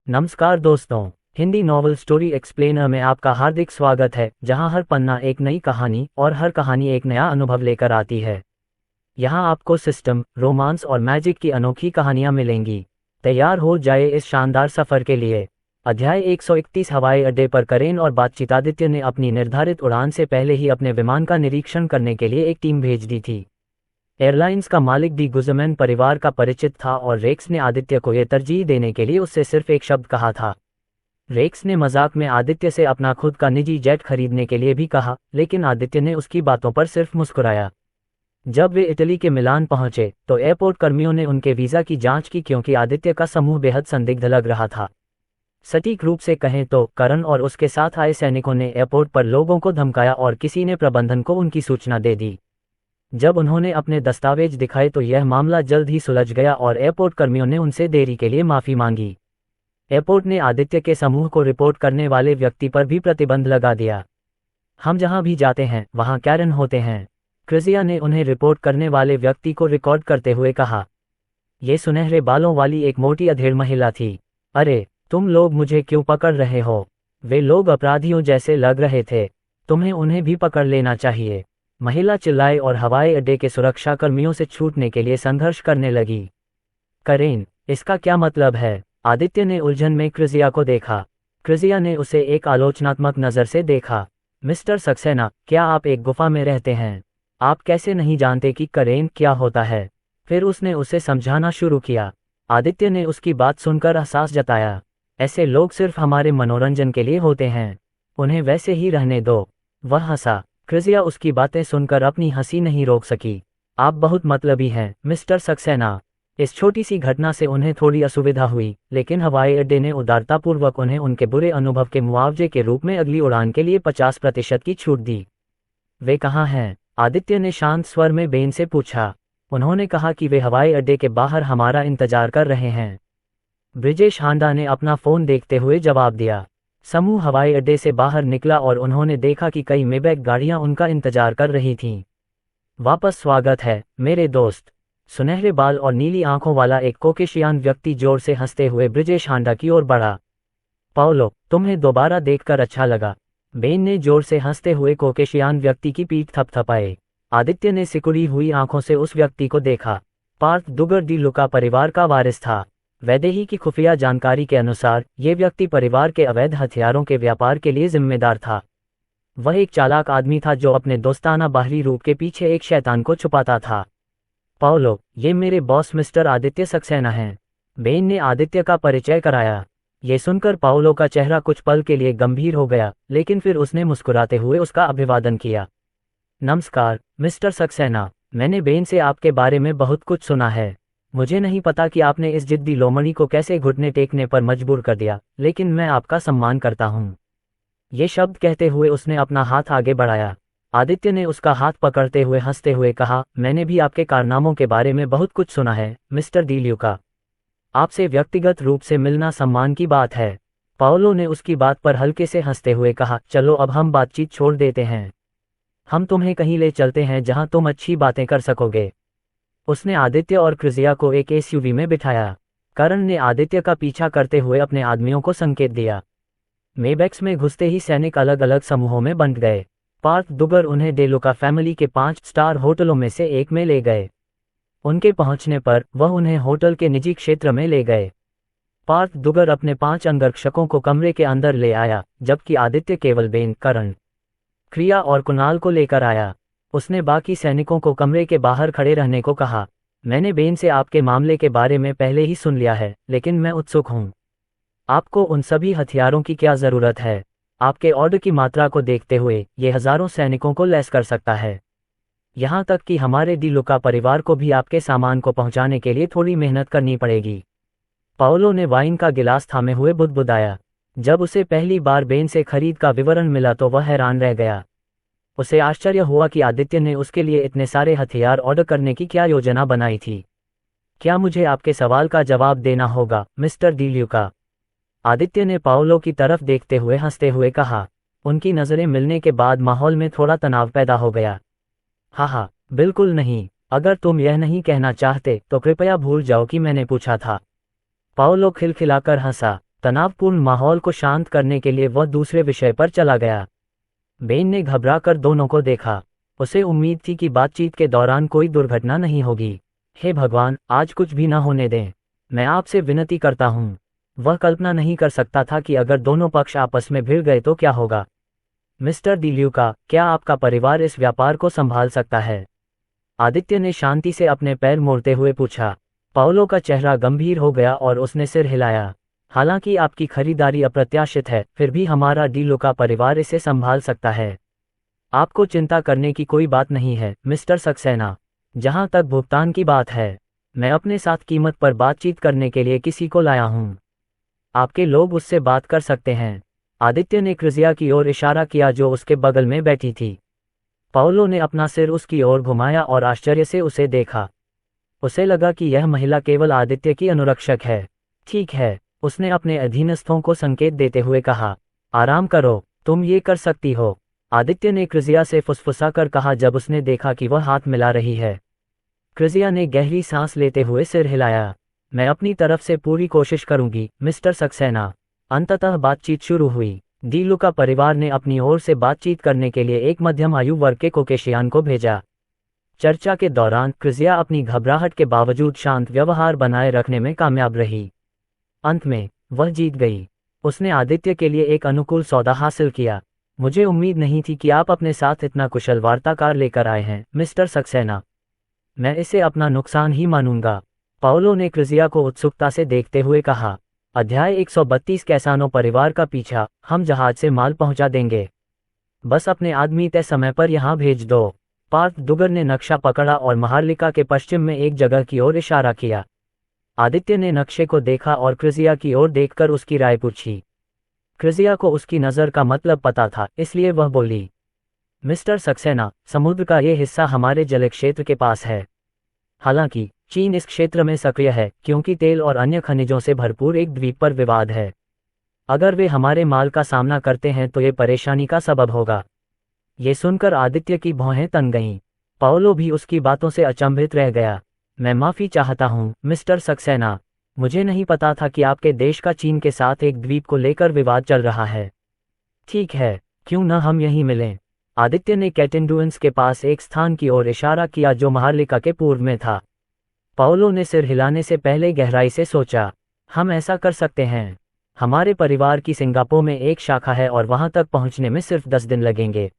नमस्कार दोस्तों, Hindi novel story explainer में आपका हार्दिक स्वागत है, जहां हर पन्ना एक नई कहानी और हर कहानी एक नया अनुभव लेकर आती है। यहां आपको सिस्टम, रोमांस और मैजिक की अनोखी कहानियां मिलेंगी। तैयार हो जाए इस शानदार सफर के लिए। अध्याय 131। हवाई अड्डे पर करेन और बातचीत। आदित्य ने अपनी निर्धारित उड़ान से पहले ही अपने विमान का निरीक्षण करने के लिए एक टीम भेज दी थी। एयरलाइंस का मालिक डी गुज़मैन परिवार का परिचित था और रेक्स ने आदित्य को यह तरजीह देने के लिए उससे सिर्फ एक शब्द कहा था। रेक्स ने मजाक में आदित्य से अपना खुद का निजी जेट खरीदने के लिए भी कहा, लेकिन आदित्य ने उसकी बातों पर सिर्फ मुस्कुराया। जब वे इटली के मिलान पहुंचे तो एयरपोर्ट कर्मियों ने उनके वीज़ा की जांच की, क्योंकि आदित्य का समूह बेहद संदिग्ध लग रहा था। सटीक रूप से कहें तो करण और उसके साथ आए सैनिकों ने एयरपोर्ट पर लोगों को धमकाया और किसी ने प्रबंधन को उनकी सूचना दे दी। जब उन्होंने अपने दस्तावेज दिखाए तो यह मामला जल्द ही सुलझ गया और एयरपोर्ट कर्मियों ने उनसे देरी के लिए माफ़ी मांगी। एयरपोर्ट ने आदित्य के समूह को रिपोर्ट करने वाले व्यक्ति पर भी प्रतिबंध लगा दिया। हम जहां भी जाते हैं वहां कैरन होते हैं, क्रिजिया ने उन्हें रिपोर्ट करने वाले व्यक्ति को रिकॉर्ड करते हुए कहा। ये सुनहरे बालों वाली एक मोटी अधेड़ महिला थी। अरे, तुम लोग मुझे क्यों पकड़ रहे हो? वे लोग अपराधियों जैसे लग रहे थे। तुम्हें उन्हें भी पकड़ लेना चाहिए, महिला चिल्लाई और हवाई अड्डे के सुरक्षा कर्मियों से छूटने के लिए संघर्ष करने लगी। करेन, इसका क्या मतलब है? आदित्य ने उलझन में क्रिजिया को देखा। क्रिजिया ने उसे एक आलोचनात्मक नज़र से देखा। मिस्टर सक्सेना, क्या आप एक गुफा में रहते हैं? आप कैसे नहीं जानते कि करेन क्या होता है? फिर उसने उसे समझाना शुरू किया। आदित्य ने उसकी बात सुनकर एहसास जताया। ऐसे लोग सिर्फ हमारे मनोरंजन के लिए होते हैं, उन्हें वैसे ही रहने दो। वह हंसा। क्रिजिया उसकी बातें सुनकर अपनी हंसी नहीं रोक सकी। आप बहुत मतलबी हैं, मिस्टर सक्सेना। इस छोटी सी घटना से उन्हें थोड़ी असुविधा हुई, लेकिन हवाई अड्डे ने उदारतापूर्वक उन्हें उनके बुरे अनुभव के मुआवजे के रूप में अगली उड़ान के लिए 50% की छूट दी। वे कहाँ हैं? आदित्य ने शांत स्वर में बेन से पूछा। उन्होंने कहा कि वे हवाई अड्डे के बाहर हमारा इंतजार कर रहे हैं। ब्रिजेश हांडा ने अपना फ़ोन देखते हुए जवाब दिया। समूह हवाई अड्डे से बाहर निकला और उन्होंने देखा कि कई मेबैक गाड़ियां उनका इंतजार कर रही थीं। वापस स्वागत है मेरे दोस्त। सुनहरे बाल और नीली आंखों वाला एक कोकेशियान व्यक्ति जोर से हंसते हुए ब्रिजेश हांडा की ओर बढ़ा। पाओलो, तुम्हें दोबारा देखकर अच्छा लगा। बेन ने जोर से हंसते हुए कोकेशियान व्यक्ति की पीठ थपथपाई। आदित्य ने सिकुड़ी हुई आंखों से उस व्यक्ति को देखा। पार्थ दुगर डी लुका परिवार का वारिस था। वैदेही की खुफिया जानकारी के अनुसार ये व्यक्ति परिवार के अवैध हथियारों के व्यापार के लिए जिम्मेदार था। वह एक चालाक आदमी था जो अपने दोस्ताना बाहरी रूप के पीछे एक शैतान को छुपाता था। पाओलो, ये मेरे बॉस मिस्टर आदित्य सक्सेना हैं। बेन ने आदित्य का परिचय कराया। ये सुनकर पाओलो का चेहरा कुछ पल के लिए गंभीर हो गया, लेकिन फिर उसने मुस्कुराते हुए उसका अभिवादन किया। नमस्कार मिस्टर सक्सेना, मैंने बेन से आपके बारे में बहुत कुछ सुना है। मुझे नहीं पता कि आपने इस जिद्दी लोमड़ी को कैसे घुटने टेकने पर मजबूर कर दिया, लेकिन मैं आपका सम्मान करता हूँ। ये शब्द कहते हुए उसने अपना हाथ आगे बढ़ाया। आदित्य ने उसका हाथ पकड़ते हुए हंसते हुए कहा, मैंने भी आपके कारनामों के बारे में बहुत कुछ सुना है मिस्टर डी ल्यूका। आपसे व्यक्तिगत रूप से मिलना सम्मान की बात है। पाओलो ने उसकी बात पर हल्के से हंसते हुए कहा, चलो अब हम बातचीत छोड़ देते हैं। हम तुम्हें कहीं ले चलते हैं जहां तुम अच्छी बातें कर सकोगे। उसने आदित्य और क्रिजिया को एक एसयूवी में बिठाया। करण ने आदित्य का पीछा करते हुए अपने आदमियों को संकेत दिया। मेबैक्स में घुसते ही सैनिक अलग अलग समूहों में बंट गए। पार्थ दुगर उन्हें डेलुका फैमिली के 5 स्टार होटलों में से एक में ले गए। उनके पहुंचने पर वह उन्हें होटल के निजी क्षेत्र में ले गए। पार्थ दुगर अपने 5 अंगरक्षकों को कमरे के अंदर ले आया, जबकि आदित्य केवल बेन, करण, क्रिया और कुणाल को लेकर आया। उसने बाकी सैनिकों को कमरे के बाहर खड़े रहने को कहा। मैंने बेन से आपके मामले के बारे में पहले ही सुन लिया है, लेकिन मैं उत्सुक हूँ। आपको उन सभी हथियारों की क्या ज़रूरत है? आपके ऑर्डर की मात्रा को देखते हुए ये हज़ारों सैनिकों को लैस कर सकता है। यहाँ तक कि हमारे डी लुका परिवार को भी आपके सामान को पहुँचाने के लिए थोड़ी मेहनत करनी पड़ेगी। पाओलो ने वाइन का गिलास थामे हुए बुदबुदाया। जब उसे पहली बार बेन से खरीद का विवरण मिला तो वह हैरान रह गया। उसे आश्चर्य हुआ कि आदित्य ने उसके लिए इतने सारे हथियार ऑर्डर करने की क्या योजना बनाई थी। क्या मुझे आपके सवाल का जवाब देना होगा मिस्टर डी ल्यूका? आदित्य ने पाओलो की तरफ देखते हुए हंसते हुए कहा। उनकी नज़रें मिलने के बाद माहौल में थोड़ा तनाव पैदा हो गया। हाँ, बिल्कुल नहीं। अगर तुम यह नहीं कहना चाहते तो कृपया भूल जाओ कि मैंने पूछा था। पाओलो खिलखिलाकर हंसा। तनावपूर्ण माहौल को शांत करने के लिए वह दूसरे विषय पर चला गया। बेन ने घबराकर दोनों को देखा। उसे उम्मीद थी कि बातचीत के दौरान कोई दुर्घटना नहीं होगी। हे भगवान, आज कुछ भी न होने दें। मैं आपसे विनती करता हूँ। वह कल्पना नहीं कर सकता था कि अगर दोनों पक्ष आपस में भिड़ गए तो क्या होगा। मिस्टर डी ल्यूका, क्या आपका परिवार इस व्यापार को संभाल सकता है? आदित्य ने शांति से अपने पैर मोड़ते हुए पूछा। पाओलो का चेहरा गंभीर हो गया और उसने सिर हिलाया। हालांकि आपकी खरीदारी अप्रत्याशित है, फिर भी हमारा डी ल्यूका परिवार इसे संभाल सकता है। आपको चिंता करने की कोई बात नहीं है, मिस्टर सक्सेना। जहां तक भुगतान की बात है, मैं अपने साथ कीमत पर बातचीत करने के लिए किसी को लाया हूं। आपके लोग उससे बात कर सकते हैं। आदित्य ने क्रिजिया की ओर इशारा किया जो उसके बगल में बैठी थी। पाओलो ने अपना सिर उसकी ओर घुमाया और आश्चर्य से उसे देखा। उसे लगा कि यह महिला केवल आदित्य की अनुरक्षक है। ठीक है, उसने अपने अधीनस्थों को संकेत देते हुए कहा। आराम करो, तुम ये कर सकती हो, आदित्य ने क्रिजिया से फुसफुसा कर कहा जब उसने देखा कि वह हाथ मिला रही है। क्रिजिया ने गहरी सांस लेते हुए सिर हिलाया। मैं अपनी तरफ से पूरी कोशिश करूंगी, मिस्टर सक्सेना। अंततः बातचीत शुरू हुई। डी ल्यूका परिवार ने अपनी ओर से बातचीत करने के लिए एक मध्यम आयु वर्ग के कोकेशियान को भेजा। चर्चा के दौरान क्रिजिया अपनी घबराहट के बावजूद शांत व्यवहार बनाए रखने में कामयाब रही। अंत में वह जीत गई। उसने आदित्य के लिए एक अनुकूल सौदा हासिल किया। मुझे उम्मीद नहीं थी कि आप अपने साथ इतना कुशल वार्ताकार लेकर आए हैं, मिस्टर सक्सेना। मैं इसे अपना नुकसान ही मानूंगा, पाओलो ने क्रिजिया को उत्सुकता से देखते हुए कहा। अध्याय 132 कैसानो परिवार का पीछा। हम जहाज से माल पहुंचा देंगे, बस अपने आदमी तय समय पर यहां भेज दो। पार्थ दुगर ने नक्शा पकड़ा और महारलिका के पश्चिम में एक जगह की ओर इशारा किया। आदित्य ने नक्शे को देखा और क्रिजिया की ओर देखकर उसकी राय पूछी। क्रिजिया को उसकी नज़र का मतलब पता था, इसलिए वह बोली, मिस्टर सक्सेना, समुद्र का ये हिस्सा हमारे जल क्षेत्र के पास है। हालांकि चीन इस क्षेत्र में सक्रिय है क्योंकि तेल और अन्य खनिजों से भरपूर एक द्वीप पर विवाद है। अगर वे हमारे माल का सामना करते हैं तो ये परेशानी का सबब होगा। ये सुनकर आदित्य की भौहें तन गईं। पाओलो भी उसकी बातों से अचंभित रह गया। मैं माफ़ी चाहता हूँ, मिस्टर सक्सेना। मुझे नहीं पता था कि आपके देश का चीन के साथ एक द्वीप को लेकर विवाद चल रहा है। ठीक है, क्यों न हम यहीं मिलें। आदित्य ने कैटेंडुएंस के पास एक स्थान की ओर इशारा किया जो महारलिका के पूर्व में था। पाओलो ने सिर हिलाने से पहले गहराई से सोचा। हम ऐसा कर सकते हैं। हमारे परिवार की सिंगापुर में एक शाखा है और वहां तक पहुंचने में सिर्फ 10 दिन लगेंगे।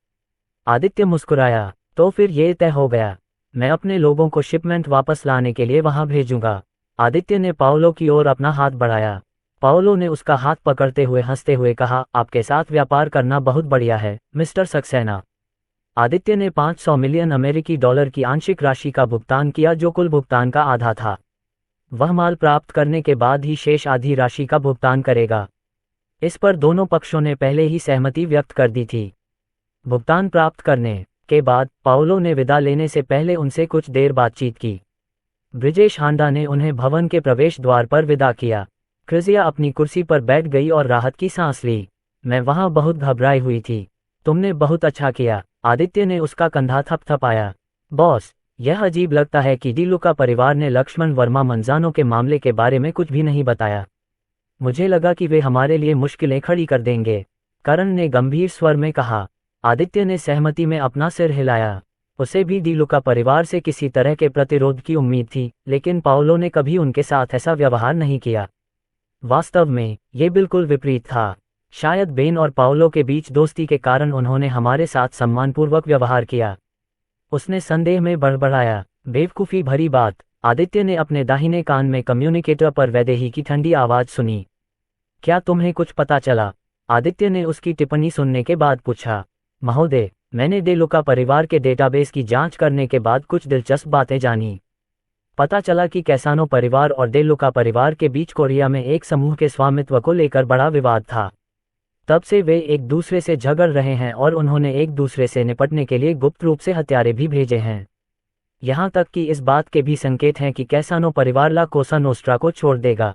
आदित्य मुस्कुराया। तो फिर ये तय हो गया। मैं अपने लोगों को शिपमेंट वापस लाने के लिए वहां भेजूंगा। आदित्य ने पाओलो की ओर अपना हाथ बढ़ाया। पाओलो ने उसका हाथ पकड़ते हुए हंसते हुए कहा, आपके साथ व्यापार करना बहुत बढ़िया है, मिस्टर सक्सेना। आदित्य ने 500 मिलियन अमेरिकी डॉलर की आंशिक राशि का भुगतान किया जो कुल भुगतान का आधा था। वह माल प्राप्त करने के बाद ही शेष आधी राशि का भुगतान करेगा। इस पर दोनों पक्षों ने पहले ही सहमति व्यक्त कर दी थी। भुगतान प्राप्त करने के बाद पाओलो ने विदा लेने से पहले उनसे कुछ देर बातचीत की। ब्रिजेश हांडा ने उन्हें भवन के प्रवेश द्वार पर विदा किया। क्रिजिया अपनी कुर्सी पर बैठ गई और राहत की सांस ली। मैं वहां बहुत घबराई हुई थी। तुमने बहुत अच्छा किया, आदित्य ने उसका कंधा थपथपाया। बॉस, यह अजीब लगता है कि डी ल्यूका परिवार ने लक्ष्मण वर्मा मंजानो के मामले के बारे में कुछ भी नहीं बताया। मुझे लगा कि वे हमारे लिए मुश्किलें खड़ी कर देंगे, करण ने गंभीर स्वर में कहा। आदित्य ने सहमति में अपना सिर हिलाया। उसे भी डी ल्यूका परिवार से किसी तरह के प्रतिरोध की उम्मीद थी, लेकिन पाओलो ने कभी उनके साथ ऐसा व्यवहार नहीं किया। वास्तव में ये बिल्कुल विपरीत था। शायद बेन और पाओलो के बीच दोस्ती के कारण उन्होंने हमारे साथ सम्मानपूर्वक व्यवहार किया। उसने संदेह में बड़बड़ाया। बेवकूफ़ी भरी बात। आदित्य ने अपने दाहिने कान में कम्युनिकेटर पर वैदेही की ठंडी आवाज़ सुनी। क्या तुम्हें कुछ पता चला? आदित्य ने उसकी टिप्पणी सुनने के बाद पूछा। महोदय, मैंने डी ल्यूका परिवार के डेटाबेस की जांच करने के बाद कुछ दिलचस्प बातें जानी। पता चला कि कैसानो परिवार और डी ल्यूका परिवार के बीच कोरिया में एक समूह के स्वामित्व को लेकर बड़ा विवाद था। तब से वे एक दूसरे से झगड़ रहे हैं और उन्होंने एक दूसरे से निपटने के लिए गुप्त रूप से हथियारे भी भेजे हैं। यहाँ तक कि इस बात के भी संकेत हैं कि कैसानो परिवार ला कोसा नोस्ट्रा को छोड़ देगा।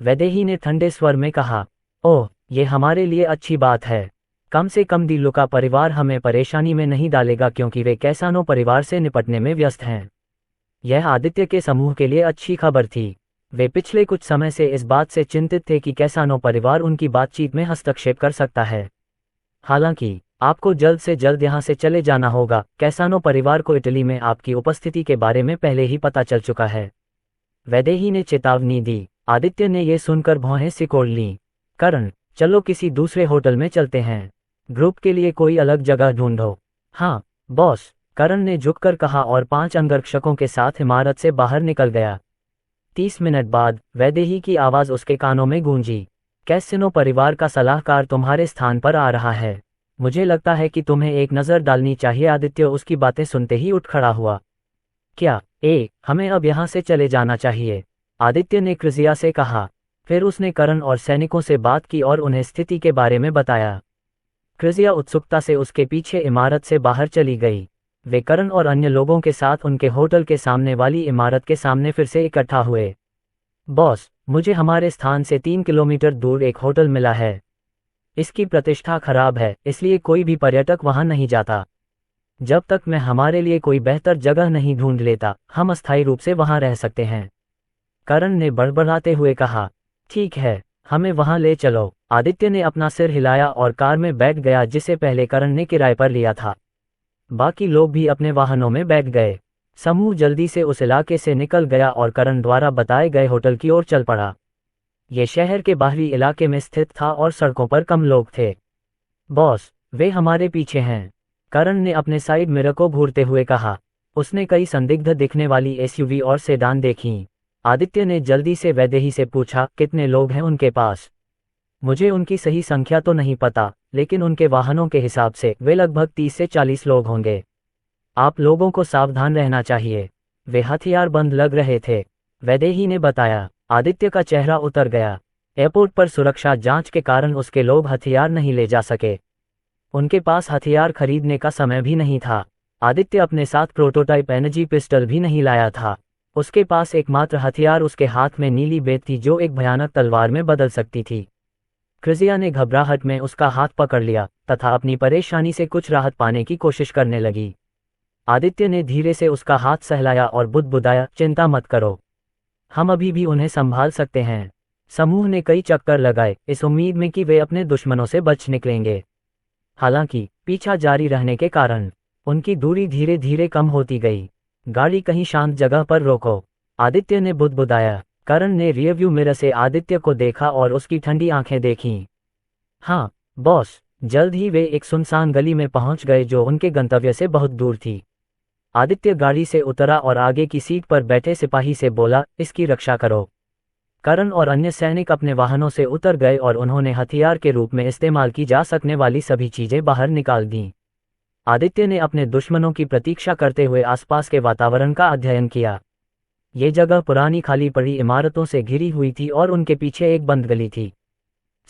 वैदेही ने ठंडे स्वर में कहा। ओह, ये हमारे लिए अच्छी बात है। कम से कम डी ल्यूका परिवार हमें परेशानी में नहीं डालेगा क्योंकि वे कैसानो परिवार से निपटने में व्यस्त हैं। यह आदित्य के समूह के लिए अच्छी खबर थी। वे पिछले कुछ समय से इस बात से चिंतित थे कि कैसानो परिवार उनकी बातचीत में हस्तक्षेप कर सकता है। हालांकि आपको जल्द से जल्द यहाँ से चले जाना होगा। कैसानो परिवार को इटली में आपकी उपस्थिति के बारे में पहले ही पता चल चुका है, वैदेही ने चेतावनी दी। आदित्य ने यह सुनकर भौहें सिकोड़ लीं। करण, चलो किसी दूसरे होटल में चलते हैं। ग्रुप के लिए कोई अलग जगह ढूंढो। हाँ बॉस, करण ने झुककर कहा और 5 अंगरक्षकों के साथ इमारत से बाहर निकल गया। 30 मिनट बाद वैदेही की आवाज़ उसके कानों में गूंजी। कैसिनो परिवार का सलाहकार तुम्हारे स्थान पर आ रहा है। मुझे लगता है कि तुम्हें एक नज़र डालनी चाहिए। आदित्य उसकी बातें सुनते ही उठ खड़ा हुआ। क्या हमें अब यहाँ से चले जाना चाहिए? आदित्य ने क्रिजिया से कहा। फिर उसने करण और सैनिकों से बात की और उन्हें स्थिति के बारे में बताया। क्रिजिया उत्सुकता से उसके पीछे इमारत से बाहर चली गई। वे करण और अन्य लोगों के साथ उनके होटल के सामने वाली इमारत के सामने फिर से इकट्ठा हुए। बॉस, मुझे हमारे स्थान से 3 किलोमीटर दूर एक होटल मिला है। इसकी प्रतिष्ठा खराब है, इसलिए कोई भी पर्यटक वहां नहीं जाता। जब तक मैं हमारे लिए कोई बेहतर जगह नहीं ढूंढ लेता, हम अस्थायी रूप से वहां रह सकते हैं। करण ने बड़बड़ाते हुए कहा। ठीक है, हमें वहां ले चलो। आदित्य ने अपना सिर हिलाया और कार में बैठ गया जिसे पहले करण ने किराए पर लिया था। बाकी लोग भी अपने वाहनों में बैठ गए। समूह जल्दी से उस इलाके से निकल गया और करण द्वारा बताए गए होटल की ओर चल पड़ा। यह शहर के बाहरी इलाके में स्थित था और सड़कों पर कम लोग थे। बॉस, वे हमारे पीछे हैं, करण ने अपने साइड मिरर को घूरते हुए कहा। उसने कई संदिग्ध दिखने वाली एसयूवी और सेडान देखीं। आदित्य ने जल्दी से वैदेही से पूछा, कितने लोग हैं उनके पास? मुझे उनकी सही संख्या तो नहीं पता, लेकिन उनके वाहनों के हिसाब से वे लगभग 30 से 40 लोग होंगे। आप लोगों को सावधान रहना चाहिए। वे हथियार बंद लग रहे थे, वैदेही ने बताया। आदित्य का चेहरा उतर गया। एयरपोर्ट पर सुरक्षा जांच के कारण उसके लोग हथियार नहीं ले जा सके। उनके पास हथियार खरीदने का समय भी नहीं था। आदित्य अपने साथ प्रोटोटाइप एनर्जी पिस्टल भी नहीं लाया था। उसके पास एकमात्र हथियार उसके हाथ में नीली बेत थी जो एक भयानक तलवार में बदल सकती थी। क्रिजिया ने घबराहट में उसका हाथ पकड़ लिया तथा अपनी परेशानी से कुछ राहत पाने की कोशिश करने लगी। आदित्य ने धीरे से उसका हाथ सहलाया और बुदबुदाया, चिंता मत करो, हम अभी भी उन्हें संभाल सकते हैं। समूह ने कई चक्कर लगाए, इस उम्मीद में कि वे अपने दुश्मनों से बच निकलेंगे। हालांकि पीछा जारी रहने के कारण उनकी दूरी धीरे धीरे कम होती गई। गाड़ी कहीं शांत जगह पर रोको, आदित्य ने बुदबुदाया। करण ने रियरव्यू मिरर से आदित्य को देखा और उसकी ठंडी आंखें देखीं। हाँ बॉस। जल्द ही वे एक सुनसान गली में पहुंच गए जो उनके गंतव्य से बहुत दूर थी। आदित्य गाड़ी से उतरा और आगे की सीट पर बैठे सिपाही से बोला, इसकी रक्षा करो। करण और अन्य सैनिक अपने वाहनों से उतर गए और उन्होंने हथियार के रूप में इस्तेमाल की जा सकने वाली सभी चीजें बाहर निकाल दीं। आदित्य ने अपने दुश्मनों की प्रतीक्षा करते हुए आसपास के वातावरण का अध्ययन किया। ये जगह पुरानी खाली पड़ी इमारतों से घिरी हुई थी और उनके पीछे एक बंद गली थी।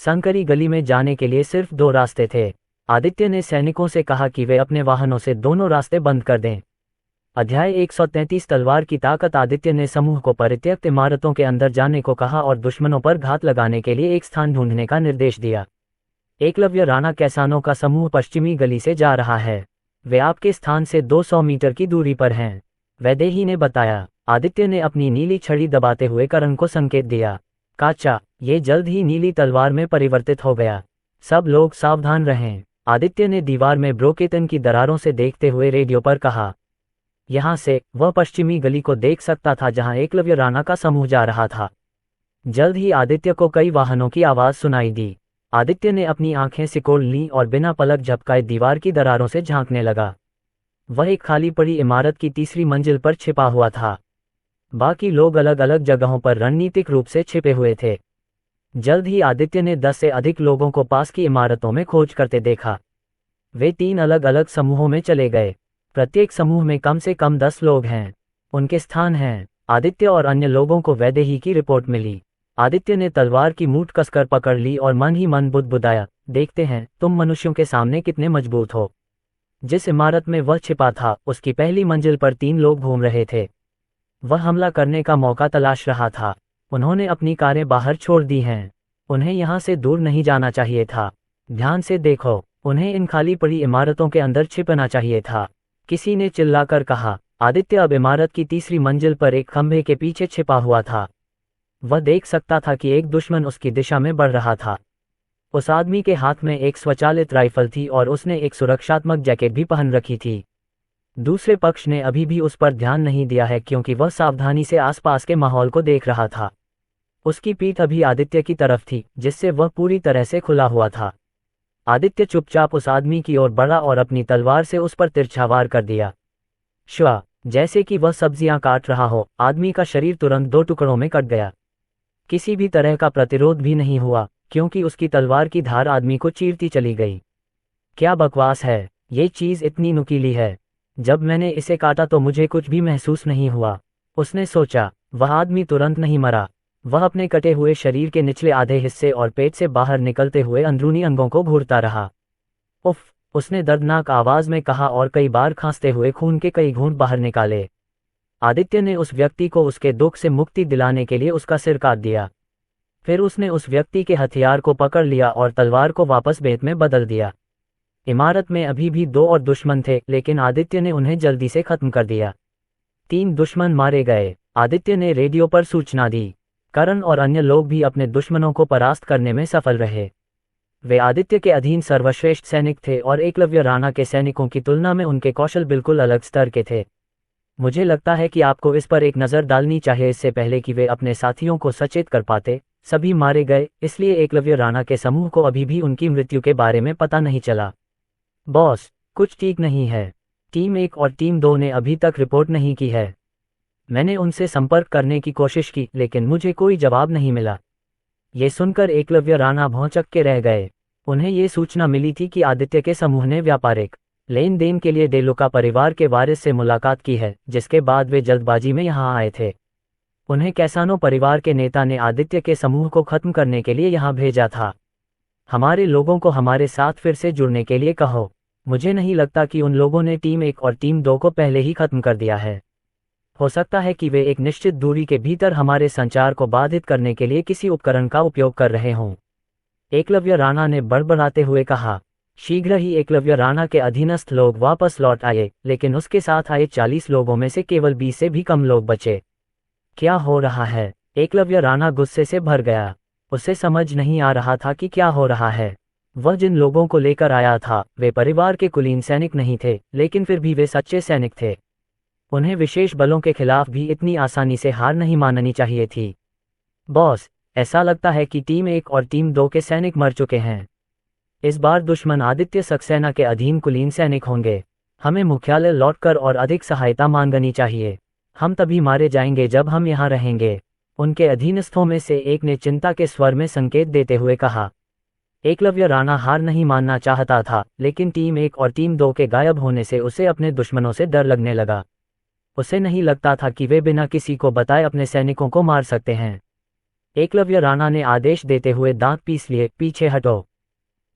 संकरी गली में जाने के लिए सिर्फ 2 रास्ते थे। आदित्य ने सैनिकों से कहा कि वे अपने वाहनों से दोनों रास्ते बंद कर दें। अध्याय 133 तलवार की ताकत। आदित्य ने समूह को परित्यक्त इमारतों के अंदर जाने को कहा और दुश्मनों पर घात लगाने के लिए एक स्थान ढूंढने का निर्देश दिया। एकलव्य राणा कैसानो का समूह पश्चिमी गली से जा रहा है। वे आपके स्थान से 200 मीटर की दूरी पर हैं, वैदेही ने बताया। आदित्य ने अपनी नीली छड़ी दबाते हुए करण को संकेत दिया। काचा, ये जल्द ही नीली तलवार में परिवर्तित हो गया। सब लोग सावधान रहें, आदित्य ने दीवार में ब्रोकेतन की दरारों से देखते हुए रेडियो पर कहा। यहाँ से वह पश्चिमी गली को देख सकता था जहाँ एकलव्य राणा का समूह जा रहा था। जल्द ही आदित्य को कई वाहनों की आवाज़ सुनाई दी। आदित्य ने अपनी आंखें सिकोड़ लीं और बिना पलक झपकाए दीवार की दरारों से झांकने लगा। वह एक खाली पड़ी इमारत की तीसरी मंजिल पर छिपा हुआ था। बाकी लोग अलग अलग जगहों पर रणनीतिक रूप से छिपे हुए थे। जल्द ही आदित्य ने 10 से अधिक लोगों को पास की इमारतों में खोज करते देखा। वे 3 अलग अलग समूहों में चले गए। प्रत्येक समूह में कम से कम 10 लोग हैं। उनके स्थान हैं। आदित्य और अन्य लोगों को वैदेही की रिपोर्ट मिली। आदित्य ने तलवार की मूठ कसकर पकड़ ली और मन ही मन बुदबुदाया, देखते हैं तुम मनुष्यों के सामने कितने मजबूत हो। जिस इमारत में वह छिपा था उसकी पहली मंजिल पर 3 लोग घूम रहे थे। वह हमला करने का मौका तलाश रहा था। उन्होंने अपनी कारें बाहर छोड़ दी हैं। उन्हें यहाँ से दूर नहीं जाना चाहिए था। ध्यान से देखो, उन्हें इन खाली पड़ी इमारतों के अंदर छिपना चाहिए था, किसी ने चिल्लाकर कहा। आदित्य अब इमारत की तीसरी मंजिल पर एक खंभे के पीछे छिपा हुआ था। वह देख सकता था कि एक दुश्मन उसकी दिशा में बढ़ रहा था। उस आदमी के हाथ में एक स्वचालित राइफल थी और उसने एक सुरक्षात्मक जैकेट भी पहन रखी थी। दूसरे पक्ष ने अभी भी उस पर ध्यान नहीं दिया है क्योंकि वह सावधानी से आसपास के माहौल को देख रहा था। उसकी पीठ अभी आदित्य की तरफ थी, जिससे वह पूरी तरह से खुला हुआ था। आदित्य चुपचाप उस आदमी की ओर बढ़ा और अपनी तलवार से उस पर तिरछा वार कर दिया। श्वा, जैसे कि वह सब्जियां काट रहा हो, आदमी का शरीर तुरंत 2 टुकड़ों में कट गया। किसी भी तरह का प्रतिरोध भी नहीं हुआ, क्योंकि उसकी तलवार की धार आदमी को चीरती चली गई। क्या बकवास है, ये चीज़ इतनी नुकीली है। जब मैंने इसे काटा तो मुझे कुछ भी महसूस नहीं हुआ, उसने सोचा। वह आदमी तुरंत नहीं मरा। वह अपने कटे हुए शरीर के निचले आधे हिस्से और पेट से बाहर निकलते हुए अंदरूनी अंगों को घूरता रहा। उफ, उसने दर्दनाक आवाज में कहा और कई बार खांसते हुए खून के कई घूंट बाहर निकाले। आदित्य ने उस व्यक्ति को उसके दुख से मुक्ति दिलाने के लिए उसका सिर काट दिया। फिर उसने उस व्यक्ति के हथियार को पकड़ लिया और तलवार को वापस बेंत में बदल दिया। इमारत में अभी भी 2 और दुश्मन थे, लेकिन आदित्य ने उन्हें जल्दी से खत्म कर दिया। 3 दुश्मन मारे गए। आदित्य ने रेडियो पर सूचना दी। करण और अन्य लोग भी अपने दुश्मनों को परास्त करने में सफल रहे। वे आदित्य के अधीन सर्वश्रेष्ठ सैनिक थे और एकलव्य राणा के सैनिकों की तुलना में उनके कौशल बिल्कुल अलग स्तर के थे। मुझे लगता है कि आपको इस पर एक नज़र डालनी चाहिए इससे पहले कि वे अपने साथियों को सचेत कर पाते। सभी मारे गए, इसलिए एकलव्य राणा के समूह को अभी भी उनकी मृत्यु के बारे में पता नहीं चला। बॉस, कुछ ठीक नहीं है। टीम 1 और टीम 2 ने अभी तक रिपोर्ट नहीं की है। मैंने उनसे संपर्क करने की कोशिश की, लेकिन मुझे कोई जवाब नहीं मिला। ये सुनकर एकलव्य राणा भौंचक के रह गए। उन्हें ये सूचना मिली थी कि आदित्य के समूह ने व्यापारिक लेन देन के लिए डेलुका परिवार के वारिस से मुलाकात की है, जिसके बाद वे जल्दबाजी में यहाँ आए थे। उन्हें कैसानो परिवार के नेता ने आदित्य के समूह को खत्म करने के लिए यहाँ भेजा था। हमारे लोगों को हमारे साथ फिर से जुड़ने के लिए कहो। मुझे नहीं लगता कि उन लोगों ने टीम 1 और टीम 2 को पहले ही खत्म कर दिया है। हो सकता है कि वे एक निश्चित दूरी के भीतर हमारे संचार को बाधित करने के लिए किसी उपकरण का उपयोग कर रहे हों। एकलव्य राणा ने बड़बड़ाते हुए कहा। शीघ्र ही एकलव्य राणा के अधीनस्थ लोग वापस लौट आए, लेकिन उसके साथ आए 40 लोगों में से केवल 20 से भी कम लोग बचे। क्या हो रहा है? एकलव्य राणा गुस्से से भर गया। उसे समझ नहीं आ रहा था कि क्या हो रहा है। वह जिन लोगों को लेकर आया था वे परिवार के कुलीन सैनिक नहीं थे, लेकिन फिर भी वे सच्चे सैनिक थे। उन्हें विशेष बलों के खिलाफ भी इतनी आसानी से हार नहीं माननी चाहिए थी। बॉस, ऐसा लगता है कि टीम 1 और टीम 2 के सैनिक मर चुके हैं। इस बार दुश्मन आदित्य सक्सेना के अधीन कुलीन सैनिक होंगे। हमें मुख्यालय लौटकर और अधिक सहायता मांगनी चाहिए। हम तभी मारे जाएंगे जब हम यहाँ रहेंगे। उनके अधीनस्थों में से एक ने चिंता के स्वर में संकेत देते हुए कहा। एकलव्य राणा हार नहीं मानना चाहता था, लेकिन टीम 1 और टीम 2 के गायब होने से उसे अपने दुश्मनों से डर लगने लगा। उसे नहीं लगता था कि वे बिना किसी को बताए अपने सैनिकों को मार सकते हैं। एकलव्य राणा ने आदेश देते हुए दांत पीस लिए, पीछे हटो।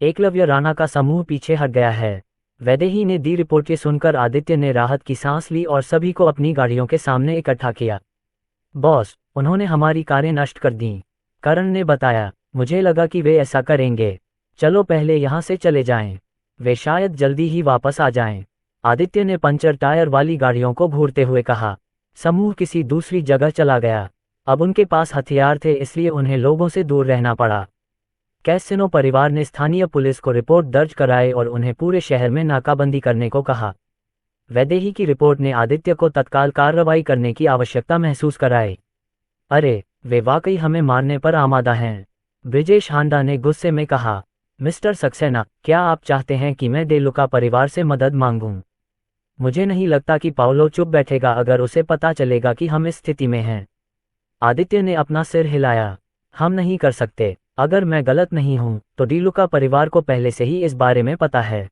एकलव्य राणा का समूह पीछे हट गया है। वैदेही ने दी रिपोर्ट के सुनकर आदित्य ने राहत की सांस ली और सभी को अपनी गाड़ियों के सामने इकट्ठा किया। बॉस, उन्होंने हमारी कारें नष्ट कर दीं, करण ने बताया। मुझे लगा कि वे ऐसा करेंगे। चलो पहले यहाँ से चले जाएं। वे शायद जल्दी ही वापस आ जाएं। आदित्य ने पंचर टायर वाली गाड़ियों को घूरते हुए कहा। समूह किसी दूसरी जगह चला गया। अब उनके पास हथियार थे, इसलिए उन्हें लोगों से दूर रहना पड़ा। कैसिनो परिवार ने स्थानीय पुलिस को रिपोर्ट दर्ज कराई और उन्हें पूरे शहर में नाकाबंदी करने को कहा। वैदेही की रिपोर्ट ने आदित्य को तत्काल कार्रवाई करने की आवश्यकता महसूस कराई। अरे, वे वाकई हमें मारने पर आमादा हैं, ब्रिजेश हांडा ने गुस्से में कहा। मिस्टर सक्सेना, क्या आप चाहते हैं कि मैं डेलुका परिवार से मदद मांगूं? मुझे नहीं लगता कि पाओलो चुप बैठेगा अगर उसे पता चलेगा कि हम इस स्थिति में हैं। आदित्य ने अपना सिर हिलाया। हम नहीं कर सकते। अगर मैं गलत नहीं हूं तो डेलुका परिवार को पहले से ही इस बारे में पता है।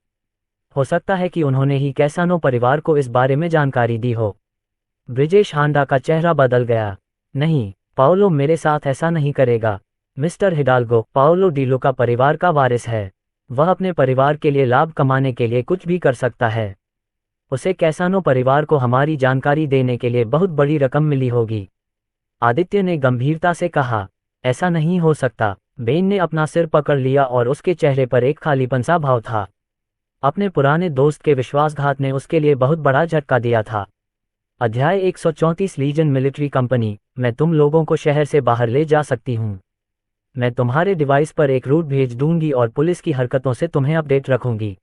हो सकता है कि उन्होंने ही कैसानो परिवार को इस बारे में जानकारी दी हो। ब्रिजेश हांडा का चेहरा बदल गया। नहीं, पाओलो मेरे साथ ऐसा नहीं करेगा। मिस्टर हिडाल्गो, पाओलो डेलुका परिवार का वारिस है। वह अपने परिवार के लिए लाभ कमाने के लिए कुछ भी कर सकता है। उसे कैसानो परिवार को हमारी जानकारी देने के लिए बहुत बड़ी रकम मिली होगी। आदित्य ने गंभीरता से कहा। ऐसा नहीं हो सकता। बेन ने अपना सिर पकड़ लिया और उसके चेहरे पर एक खालीपन सा भाव था। अपने पुराने दोस्त के विश्वासघात ने उसके लिए बहुत बड़ा झटका दिया था। अध्याय 134 लीजन मिलिट्री कंपनी। मैं तुम लोगों को शहर से बाहर ले जा सकती हूँ। मैं तुम्हारे डिवाइस पर एक रूट भेज दूंगी और पुलिस की हरकतों से तुम्हें अपडेट रखूंगी।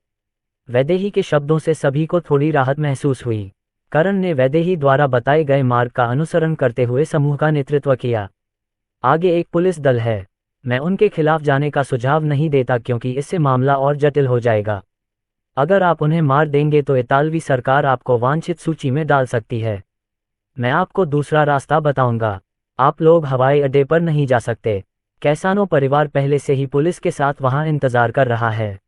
वैदेही के शब्दों से सभी को थोड़ी राहत महसूस हुई। करण ने वैदेही द्वारा बताए गए मार्ग का अनुसरण करते हुए समूह का नेतृत्व किया। आगे एक पुलिस दल है। मैं उनके खिलाफ जाने का सुझाव नहीं देता क्योंकि इससे मामला और जटिल हो जाएगा। अगर आप उन्हें मार देंगे तो इतालवी सरकार आपको वांछित सूची में डाल सकती है। मैं आपको दूसरा रास्ता बताऊंगा। आप लोग हवाई अड्डे पर नहीं जा सकते। कैसानो परिवार पहले से ही पुलिस के साथ वहां इंतजार कर रहा है।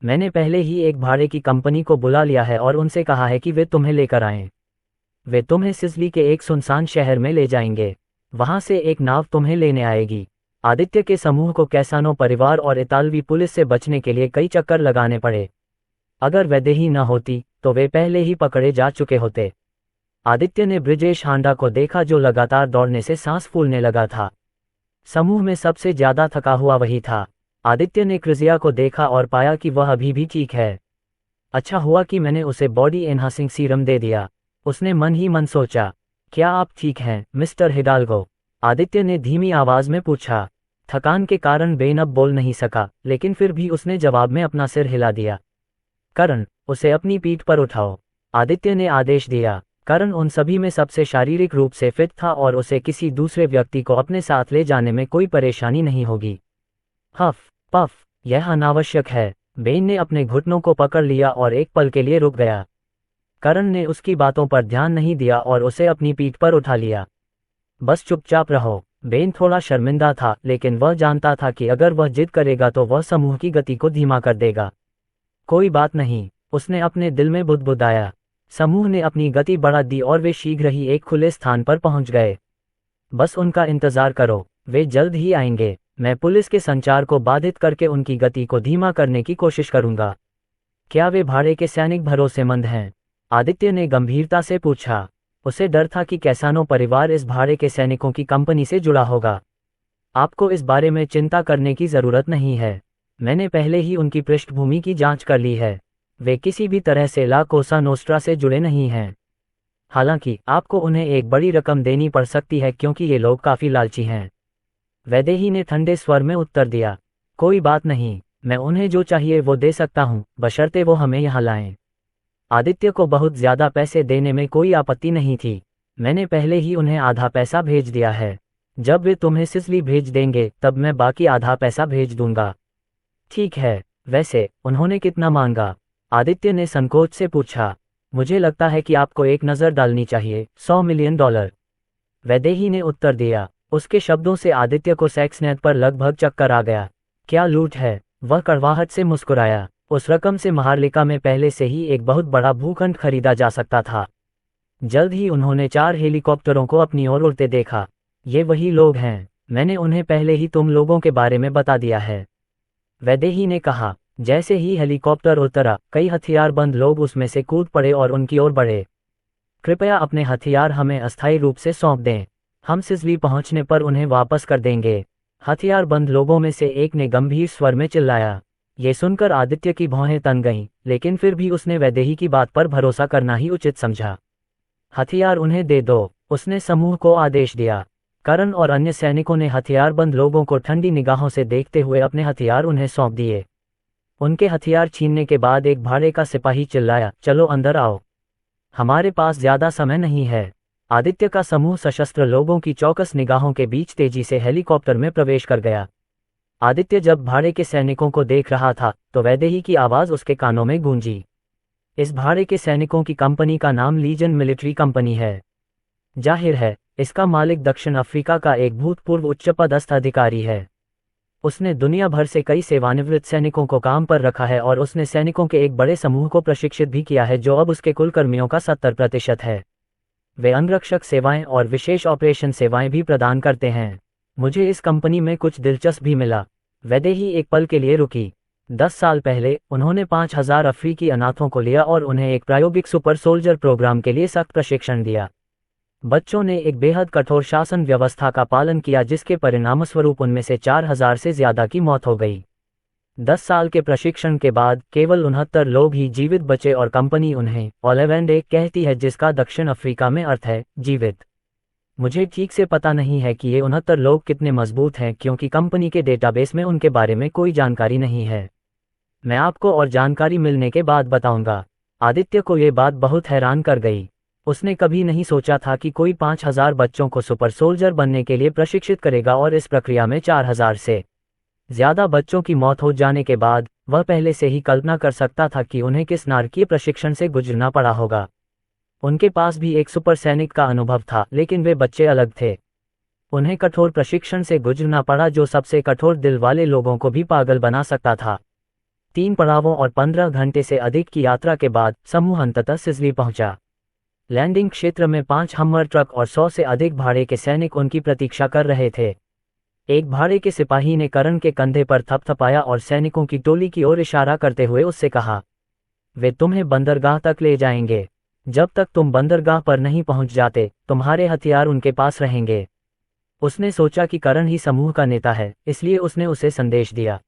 मैंने पहले ही एक भाड़े की कंपनी को बुला लिया है और उनसे कहा है कि वे तुम्हें लेकर आएं। वे तुम्हें सिसिली के एक सुनसान शहर में ले जाएंगे। वहां से एक नाव तुम्हें लेने आएगी। आदित्य के समूह को कैसानो परिवार और इतालवी पुलिस से बचने के लिए कई चक्कर लगाने पड़े। अगर वैदेही न होती तो वे पहले ही पकड़े जा चुके होते। आदित्य ने ब्रिजेश हांडा को देखा जो लगातार दौड़ने से सांस फूलने लगा था। समूह में सबसे ज्यादा थका हुआ वही था। आदित्य ने क्रिजिया को देखा और पाया कि वह अभी भी ठीक है। अच्छा हुआ कि मैंने उसे बॉडी एनहांसिंग सीरम दे दिया, उसने मन ही मन सोचा। क्या आप ठीक हैं, मिस्टर हिडाल्गो? आदित्य ने धीमी आवाज में पूछा। थकान के कारण बेन अब बोल नहीं सका, लेकिन फिर भी उसने जवाब में अपना सिर हिला दिया। करण, उसे अपनी पीठ पर उठाओ, आदित्य ने आदेश दिया। करण उन सभी में सबसे शारीरिक रूप से फिट था और उसे किसी दूसरे व्यक्ति को अपने साथ ले जाने में कोई परेशानी नहीं होगी। हफ पफ, यह अनावश्यक है। बेन ने अपने घुटनों को पकड़ लिया और एक पल के लिए रुक गया। करण ने उसकी बातों पर ध्यान नहीं दिया और उसे अपनी पीठ पर उठा लिया। बस चुपचाप रहो। बेन थोड़ा शर्मिंदा था, लेकिन वह जानता था कि अगर वह जिद करेगा तो वह समूह की गति को धीमा कर देगा। कोई बात नहीं, उसने अपने दिल में बुदबुदाया। समूह ने अपनी गति बढ़ा दी और वे शीघ्र ही एक खुले स्थान पर पहुंच गए। बस उनका इंतजार करो, वे जल्द ही आएंगे। मैं पुलिस के संचार को बाधित करके उनकी गति को धीमा करने की कोशिश करूंगा। क्या वे भाड़े के सैनिक भरोसेमंद हैं? आदित्य ने गंभीरता से पूछा। उसे डर था कि कैसानो परिवार इस भाड़े के सैनिकों की कंपनी से जुड़ा होगा। आपको इस बारे में चिंता करने की जरूरत नहीं है। मैंने पहले ही उनकी पृष्ठभूमि की जांच कर ली है। वे किसी भी तरह से ला कोसा नोस्ट्रा से जुड़े नहीं हैं। हालांकि आपको उन्हें एक बड़ी रकम देनी पड़ सकती है क्योंकि ये लोग काफी लालची हैं। वैदेही ने ठंडे स्वर में उत्तर दिया। कोई बात नहीं, मैं उन्हें जो चाहिए वो दे सकता हूँ, बशर्ते वो हमें यहाँ लाएं। आदित्य को बहुत ज्यादा पैसे देने में कोई आपत्ति नहीं थी। मैंने पहले ही उन्हें आधा पैसा भेज दिया है। जब वे तुम्हें सिसिली भेज देंगे तब मैं बाकी आधा पैसा भेज दूंगा। ठीक है, वैसे उन्होंने कितना मांगा? आदित्य ने संकोच से पूछा। मुझे लगता है कि आपको एक नज़र डालनी चाहिए, $100 मिलियन। वैदेही ने उत्तर दिया। उसके शब्दों से आदित्य को सेक्सनेट पर लगभग चक्कर आ गया। क्या लूट है? वह कड़वाहट से मुस्कुराया। उस रकम से महारलिका में पहले से ही एक बहुत बड़ा भूखंड खरीदा जा सकता था। जल्द ही उन्होंने 4 हेलीकॉप्टरों को अपनी ओर उड़ते देखा। ये वही लोग हैं, मैंने उन्हें पहले ही तुम लोगों के बारे में बता दिया है, वैदेही ने कहा। जैसे ही हेलीकॉप्टर उतरा, कई हथियारबंद लोग उसमें से कूद पड़े और उनकी ओर बढ़े। कृपया अपने हथियार हमें अस्थायी रूप से सौंप दें, हम सिसिली पहुंचने पर उन्हें वापस कर देंगे, हथियारबंद लोगों में से एक ने गंभीर स्वर में चिल्लाया। ये सुनकर आदित्य की भौहें तन गईं, लेकिन फिर भी उसने वैदेही की बात पर भरोसा करना ही उचित समझा। हथियार उन्हें दे दो, उसने समूह को आदेश दिया। करण और अन्य सैनिकों ने हथियारबंद लोगों को ठंडी निगाहों से देखते हुए अपने हथियार उन्हें सौंप दिए। उनके हथियार छीनने के बाद एक भाड़े का सिपाही चिल्लाया, चलो अंदर आओ, हमारे पास ज्यादा समय नहीं है। आदित्य का समूह सशस्त्र लोगों की चौकस निगाहों के बीच तेजी से हेलीकॉप्टर में प्रवेश कर गया। आदित्य जब भाड़े के सैनिकों को देख रहा था तो वैदेही की आवाज उसके कानों में गूंजी। इस भाड़े के सैनिकों की कंपनी का नाम लीजन मिलिट्री कंपनी है। जाहिर है, इसका मालिक दक्षिण अफ्रीका का एक भूतपूर्व उच्चपदस्थ अधिकारी है। उसने दुनिया भर से कई सेवानिवृत्त सैनिकों को काम पर रखा है और उसने सैनिकों के एक बड़े समूह को प्रशिक्षित भी किया है जो अब उसके कुल कर्मियों का 70% है। वे अंगरक्षक सेवाएं और विशेष ऑपरेशन सेवाएं भी प्रदान करते हैं। मुझे इस कंपनी में कुछ दिलचस्प भी मिला। वैदेही एक पल के लिए रुकी। 10 साल पहले उन्होंने 5000 अफ्रीकी अनाथों को लिया और उन्हें एक प्रायोगिक सुपर सोल्जर प्रोग्राम के लिए सख्त प्रशिक्षण दिया। बच्चों ने एक बेहद कठोर शासन व्यवस्था का पालन किया जिसके परिणामस्वरूप उनमें से 4000 से ज्यादा की मौत हो गई। 10 साल के प्रशिक्षण के बाद केवल 69 लोग ही जीवित बचे और कंपनी उन्हें ओलेवेंडे कहती है, जिसका दक्षिण अफ्रीका में अर्थ है जीवित। मुझे ठीक से पता नहीं है कि ये 69 लोग कितने मजबूत हैं, क्योंकि कंपनी के डेटाबेस में उनके बारे में कोई जानकारी नहीं है। मैं आपको और जानकारी मिलने के बाद बताऊंगा। आदित्य को ये बात बहुत हैरान कर गई। उसने कभी नहीं सोचा था कि कोई 5000 बच्चों को सुपर सोल्जर बनने के लिए प्रशिक्षित करेगा, और इस प्रक्रिया में 4000 से ज्यादा बच्चों की मौत हो जाने के बाद वह पहले से ही कल्पना कर सकता था कि उन्हें किस नारकीय प्रशिक्षण से गुजरना पड़ा होगा। उनके पास भी एक सुपर सैनिक का अनुभव था, लेकिन वे बच्चे अलग थे। उन्हें कठोर प्रशिक्षण से गुजरना पड़ा, जो सबसे कठोर दिल वाले लोगों को भी पागल बना सकता था। 3 पड़ावों और 15 घंटे से अधिक की यात्रा के बाद समूह अंततः सिजली पहुंचा। लैंडिंग क्षेत्र में 5 हमर ट्रक और 100 से अधिक भाड़े के सैनिक उनकी प्रतीक्षा कर रहे थे। एक भाड़े के सिपाही ने करण के कंधे पर थपथपाया और सैनिकों की टोली की ओर इशारा करते हुए उससे कहा, वे तुम्हें बंदरगाह तक ले जाएंगे। जब तक तुम बंदरगाह पर नहीं पहुंच जाते, तुम्हारे हथियार उनके पास रहेंगे। उसने सोचा कि करण ही समूह का नेता है, इसलिए उसने उसे संदेश दिया।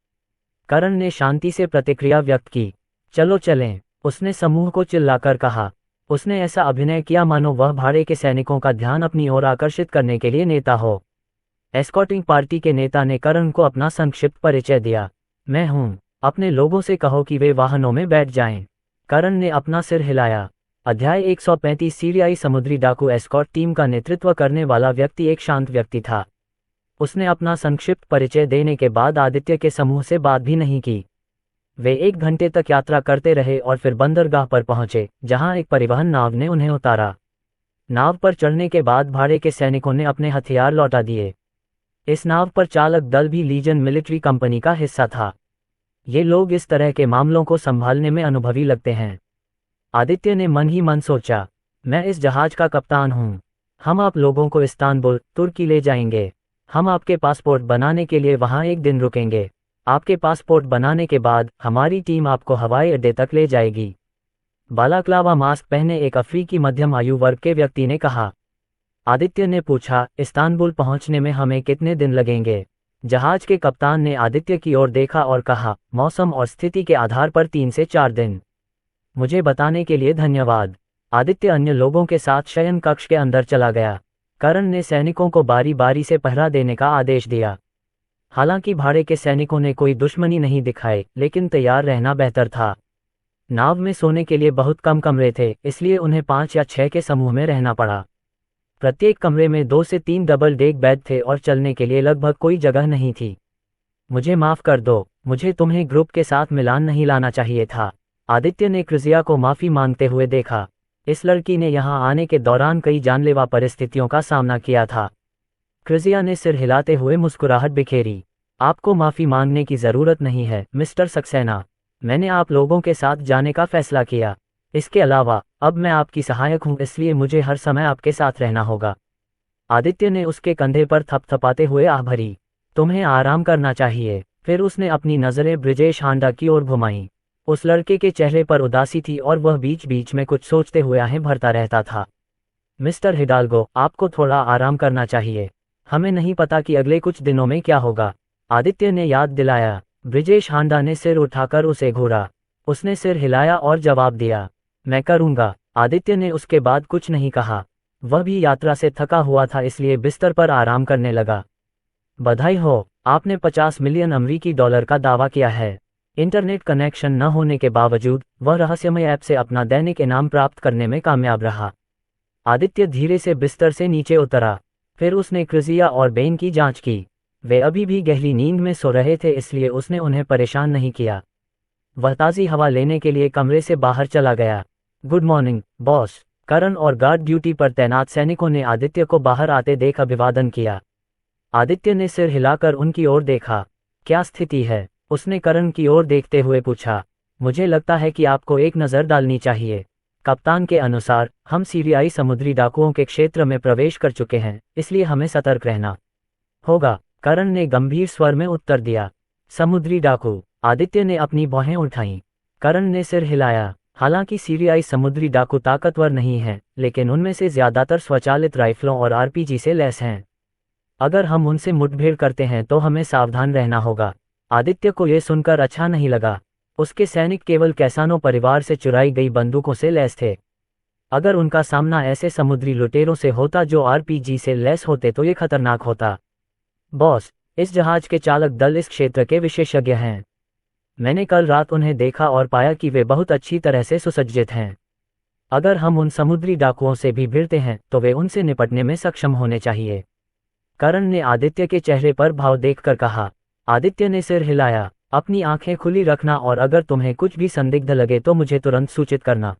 करण ने शांति से प्रतिक्रिया व्यक्त की। चलो चलें, उसने समूह को चिल्लाकर कहा। उसने ऐसा अभिनय किया मानो वह भाड़े के सैनिकों का ध्यान अपनी ओर आकर्षित करने के लिए नेता हो। एस्कॉर्टिंग पार्टी के नेता ने करण को अपना संक्षिप्त परिचय दिया। मैं हूं, अपने लोगों से कहो कि वे वाहनों में बैठ जाएं। करण ने अपना सिर हिलाया। अध्याय 135 सीरियाई समुद्री डाकू एस्कॉर्ट टीम का नेतृत्व करने वाला व्यक्ति एक शांत व्यक्ति था। उसने अपना संक्षिप्त परिचय देने के बाद आदित्य के समूह से बात भी नहीं की। वे 1 घंटे तक यात्रा करते रहे और फिर बंदरगाह पर पहुंचे, जहां एक परिवहन नाव ने उन्हें उतारा। नाव पर चढ़ने के बाद भाड़े के सैनिकों ने अपने हथियार लौटा दिए। इस नाव पर चालक दल भी लीजन मिलिट्री कंपनी का हिस्सा था। ये लोग इस तरह के मामलों को संभालने में अनुभवी लगते हैं। आदित्य ने मन ही मन सोचा, मैं इस जहाज का कप्तान हूं। हम आप लोगों को इस्तांबुल, तुर्की ले जाएंगे। हम आपके पासपोर्ट बनाने के लिए वहां 1 दिन रुकेंगे। आपके पासपोर्ट बनाने के बाद हमारी टीम आपको हवाई अड्डे तक ले जाएगी। बालाक्लावा मास्क पहने एक अफ्रीकी मध्यम आयु वर्ग के व्यक्ति ने कहा। आदित्य ने पूछा, इस्तांबुल पहुंचने में हमें कितने दिन लगेंगे? जहाज के कप्तान ने आदित्य की ओर देखा और कहा, मौसम और स्थिति के आधार पर 3 से 4 दिन। मुझे बताने के लिए धन्यवाद। आदित्य अन्य लोगों के साथ शयन कक्ष के अंदर चला गया। करण ने सैनिकों को बारी बारी से पहरा देने का आदेश दिया। हालांकि भाड़े के सैनिकों ने कोई दुश्मनी नहीं दिखाई, लेकिन तैयार रहना बेहतर था। नाव में सोने के लिए बहुत कम कमरे थे, इसलिए उन्हें 5 या 6 के समूह में रहना पड़ा। प्रत्येक कमरे में 2 से 3 डबल डेक बेड थे और चलने के लिए लगभग कोई जगह नहीं थी। मुझे माफ कर दो, मुझे तुम्हें ग्रुप के साथ मिलान नहीं लाना चाहिए था। आदित्य ने क्रिजिया को माफी मांगते हुए देखा। इस लड़की ने यहाँ आने के दौरान कई जानलेवा परिस्थितियों का सामना किया था। क्रिजिया ने सिर हिलाते हुए मुस्कुराहट बिखेरी। आपको माफी मांगने की जरूरत नहीं है, मिस्टर सक्सेना। मैंने आप लोगों के साथ जाने का फैसला किया। इसके अलावा अब मैं आपकी सहायक हूं, इसलिए मुझे हर समय आपके साथ रहना होगा। आदित्य ने उसके कंधे पर थपथपाते हुए आह भरी। तुम्हें आराम करना चाहिए। फिर उसने अपनी नजरें ब्रिजेश हांडा की ओर घुमाईं। उस लड़के के चेहरे पर उदासी थी और वह बीच बीच में कुछ सोचते हुए आहें भरता रहता था। मिस्टर हिडाल्गो, आपको थोड़ा आराम करना चाहिए। हमें नहीं पता कि अगले कुछ दिनों में क्या होगा, आदित्य ने याद दिलाया। ब्रिजेश हांडा ने सिर उठाकर उसे घूरा। उसने सिर हिलाया और जवाब दिया, मैं करूंगा। आदित्य ने उसके बाद कुछ नहीं कहा। वह भी यात्रा से थका हुआ था, इसलिए बिस्तर पर आराम करने लगा। बधाई हो, आपने 50 मिलियन अमेरिकी डॉलर का दावा किया है। इंटरनेट कनेक्शन न होने के बावजूद वह रहस्यमय ऐप से अपना दैनिक इनाम प्राप्त करने में कामयाब रहा। आदित्य धीरे से बिस्तर से नीचे उतरा। फिर उसने क्रिजिया और बेन की जांच की। वे अभी भी गहरी नींद में सो रहे थे, इसलिए उसने उन्हें परेशान नहीं किया। वह ताज़ी हवा लेने के लिए कमरे से बाहर चला गया। Good morning boss. करण और गार्ड ड्यूटी पर तैनात सैनिकों ने आदित्य को बाहर आते देख अभिवादन किया। आदित्य ने सिर हिलाकर उनकी ओर देखा। क्या स्थिति है? उसने करण की ओर देखते हुए पूछा। मुझे लगता है कि आपको एक नज़र डालनी चाहिए। कप्तान के अनुसार हम सीरियाई समुद्री डाकुओं के क्षेत्र में प्रवेश कर चुके हैं, इसलिए हमें सतर्क रहना होगा, करण ने गंभीर स्वर में उत्तर दिया। समुद्री डाकू? आदित्य ने अपनी भौहें उठाईं। करण ने सिर हिलाया। हालांकि सीरियाई समुद्री डाकू ताकतवर नहीं हैं, लेकिन उनमें से ज्यादातर स्वचालित राइफलों और आरपीजी से लैस हैं। अगर हम उनसे मुठभेड़ करते हैं तो हमें सावधान रहना होगा। आदित्य को यह सुनकर अच्छा नहीं लगा। उसके सैनिक केवल कैसानो परिवार से चुराई गई बंदूकों से लैस थे। अगर उनका सामना ऐसे समुद्री लुटेरों से होता जो आरपीजी से लैस होते तो ये खतरनाक होता। बॉस, इस जहाज के चालक दल इस क्षेत्र के विशेषज्ञ हैं। मैंने कल रात उन्हें देखा और पाया कि वे बहुत अच्छी तरह से सुसज्जित हैं। अगर हम उन समुद्री डाकुओं से भी भिड़ते हैं तो वे उनसे निपटने में सक्षम होने चाहिए। करण ने आदित्य के चेहरे पर भाव देखकर कहा। आदित्य ने सिर हिलाया। अपनी आंखें खुली रखना और अगर तुम्हें कुछ भी संदिग्ध लगे तो मुझे तुरंत सूचित करना।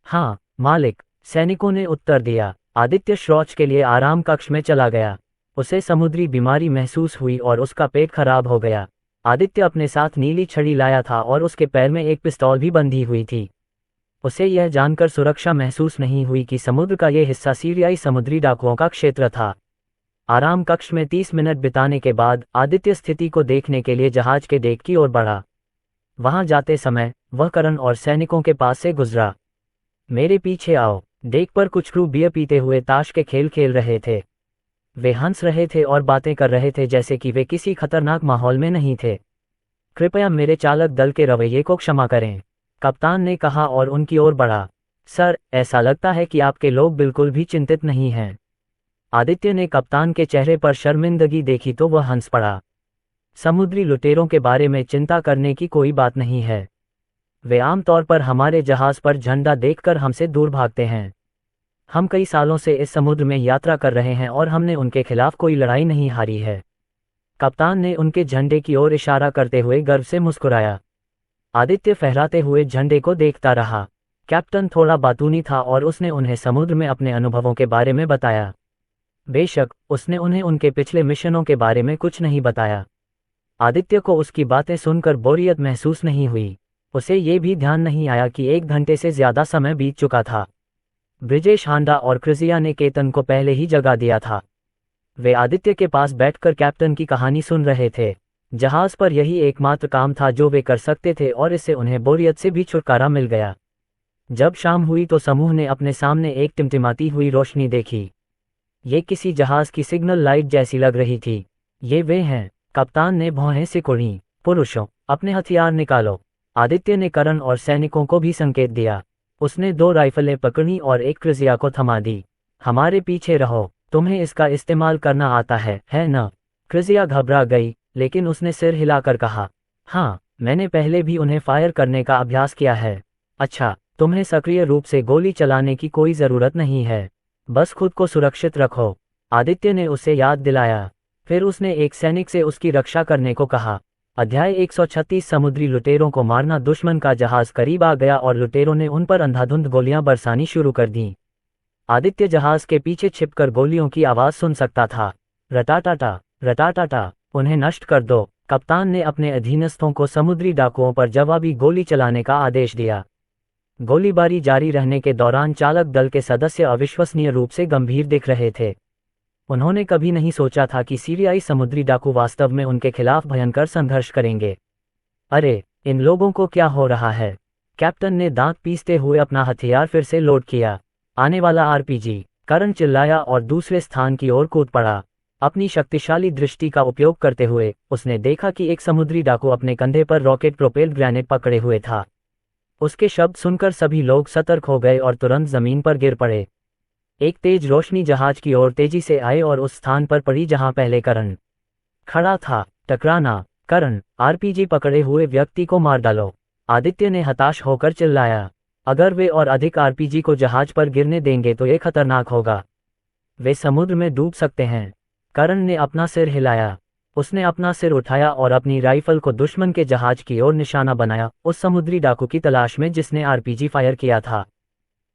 हाँ मालिक, सैनिकों ने उत्तर दिया। आदित्य शौच के लिए आराम कक्ष में चला गया। उसे समुद्री बीमारी महसूस हुई और उसका पेट खराब हो गया। आदित्य अपने साथ नीली छड़ी लाया था और उसके पैर में एक पिस्तौल भी बंधी हुई थी। उसे यह जानकर सुरक्षा महसूस नहीं हुई कि समुद्र का यह हिस्सा सीरियाई समुद्री डाकुओं का क्षेत्र था। आराम कक्ष में 30 मिनट बिताने के बाद आदित्य स्थिति को देखने के लिए जहाज के डेक की ओर बढ़ा। वहां जाते समय वह करण और सैनिकों के पास से गुजरा। मेरे पीछे आओ। डेक पर कुछ क्रू बियर पीते हुए ताश के खेल खेल रहे थे। वे हंस रहे थे और बातें कर रहे थे जैसे कि वे किसी खतरनाक माहौल में नहीं थे। कृपया मेरे चालक दल के रवैये को क्षमा करें, कप्तान ने कहा और उनकी ओर बढ़ा। सर, ऐसा लगता है कि आपके लोग बिल्कुल भी चिंतित नहीं हैं। आदित्य ने कप्तान के चेहरे पर शर्मिंदगी देखी तो वह हंस पड़ा। समुद्री लुटेरों के बारे में चिंता करने की कोई बात नहीं है। वे आमतौर पर हमारे जहाज पर झंडा देखकर हमसे दूर भागते हैं। हम कई सालों से इस समुद्र में यात्रा कर रहे हैं और हमने उनके खिलाफ कोई लड़ाई नहीं हारी है। कप्तान ने उनके झंडे की ओर इशारा करते हुए गर्व से मुस्कुराया। आदित्य फहराते हुए झंडे को देखता रहा। कैप्टन थोड़ा बातूनी था और उसने उन्हें समुद्र में अपने अनुभवों के बारे में बताया। बेशक उसने उन्हें उनके पिछले मिशनों के बारे में कुछ नहीं बताया। आदित्य को उसकी बातें सुनकर बोरियत महसूस नहीं हुई। उसे ये भी ध्यान नहीं आया कि 1 घंटे से ज्यादा समय बीत चुका था। ब्रिजेश हांडा और क्रिसिया ने केतन को पहले ही जगा दिया था। वे आदित्य के पास बैठकर कैप्टन की कहानी सुन रहे थे। जहाज पर यही एकमात्र काम था जो वे कर सकते थे और इससे उन्हें बोरियत से भी छुटकारा मिल गया। जब शाम हुई तो समूह ने अपने सामने एक टिमटिमाती हुई रोशनी देखी। ये किसी जहाज की सिग्नल लाइट जैसी लग रही थी। ये वे हैं, कप्तान ने भौहें सिकुड़ी। पुरुषों, अपने हथियार निकालो। आदित्य ने करण और सैनिकों को भी संकेत दिया। उसने 2 राइफलें पकड़ी और एक क्रिसिया को थमा दी। हमारे पीछे रहो, तुम्हें इसका इस्तेमाल करना आता है न? क्रिसिया घबरा गई, लेकिन उसने सिर हिलाकर कहा, हाँ, मैंने पहले भी उन्हें फायर करने का अभ्यास किया है। अच्छा, तुम्हें सक्रिय रूप से गोली चलाने की कोई ज़रूरत नहीं है, बस खुद को सुरक्षित रखो, आदित्य ने उसे याद दिलाया। फिर उसने एक सैनिक से उसकी रक्षा करने को कहा। अध्याय 136 समुद्री लुटेरों को मारना। दुश्मन का जहाज करीब आ गया और लुटेरों ने उन पर अंधाधुंध गोलियां बरसानी शुरू कर दी। आदित्य जहाज के पीछे छिपकर गोलियों की आवाज़ सुन सकता था। रटाटाटा रटाटाटा, उन्हें नष्ट कर दो। कप्तान ने अपने अधीनस्थों को समुद्री डाकुओं पर जवाबी गोली चलाने का आदेश दिया। गोलीबारी जारी रहने के दौरान चालक दल के सदस्य अविश्वसनीय रूप से गंभीर दिख रहे थे। उन्होंने कभी नहीं सोचा था कि सीरियाई समुद्री डाकू वास्तव में उनके खिलाफ भयंकर संघर्ष करेंगे। अरे, इन लोगों को क्या हो रहा है? कैप्टन ने दांत पीसते हुए अपना हथियार फिर से लोड किया। आने वाला आरपीजी, करण चिल्लाया और दूसरे स्थान की ओर कूद पड़ा। अपनी शक्तिशाली दृष्टि का उपयोग करते हुए उसने देखा कि एक समुद्री डाकू अपने कंधे पर रॉकेट प्रोपेल्ड ग्रेनेड पकड़े हुए था। उसके शब्द सुनकर सभी लोग सतर्क हो गए और तुरंत जमीन पर गिर पड़े। एक तेज रोशनी जहाज की ओर तेजी से आए और उस स्थान पर पड़ी जहां पहले करण खड़ा था। टकराना। करण, आरपीजी पकड़े हुए व्यक्ति को मार डालो, आदित्य ने हताश होकर चिल्लाया। अगर वे और अधिक आरपीजी को जहाज पर गिरने देंगे तो ये खतरनाक होगा। वे समुद्र में डूब सकते हैं। करण ने अपना सिर हिलाया। उसने अपना सिर उठाया और अपनी राइफल को दुश्मन के जहाज की ओर निशाना बनाया, उस समुद्री डाकू की तलाश में जिसने आरपीजी फायर किया था।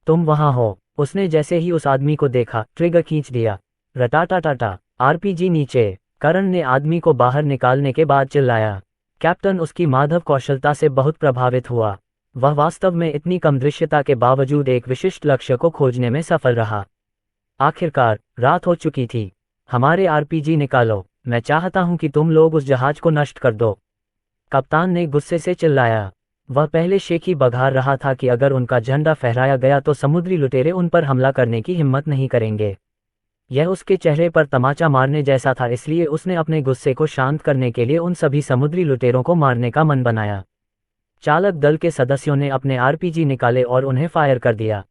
तुम वहां हो। उसने जैसे ही उस आदमी को देखा, ट्रिगर खींच दिया। रटाटाटाटा, आरपीजी नीचे। करण ने आदमी को बाहर निकालने के बाद चिल्लाया। कैप्टन उसकी माधव कौशलता से बहुत प्रभावित हुआ। वह वास्तव में इतनी कम दृश्यता के बावजूद एक विशिष्ट लक्ष्य को खोजने में सफल रहा। आखिरकार रात हो चुकी थी। हमारे आरपीजी निकालो, मैं चाहता हूं कि तुम लोग उस जहाज को नष्ट कर दो, कप्तान ने गुस्से से चिल्लाया। वह पहले शेखी बघार रहा था कि अगर उनका झंडा फहराया गया तो समुद्री लुटेरे उन पर हमला करने की हिम्मत नहीं करेंगे। यह उसके चेहरे पर तमाचा मारने जैसा था, इसलिए उसने अपने गुस्से को शांत करने के लिए उन सभी समुद्री लुटेरों को मारने का मन बनाया। चालक दल के सदस्यों ने अपने आरपीजी निकाले और उन्हें फायर कर दिया।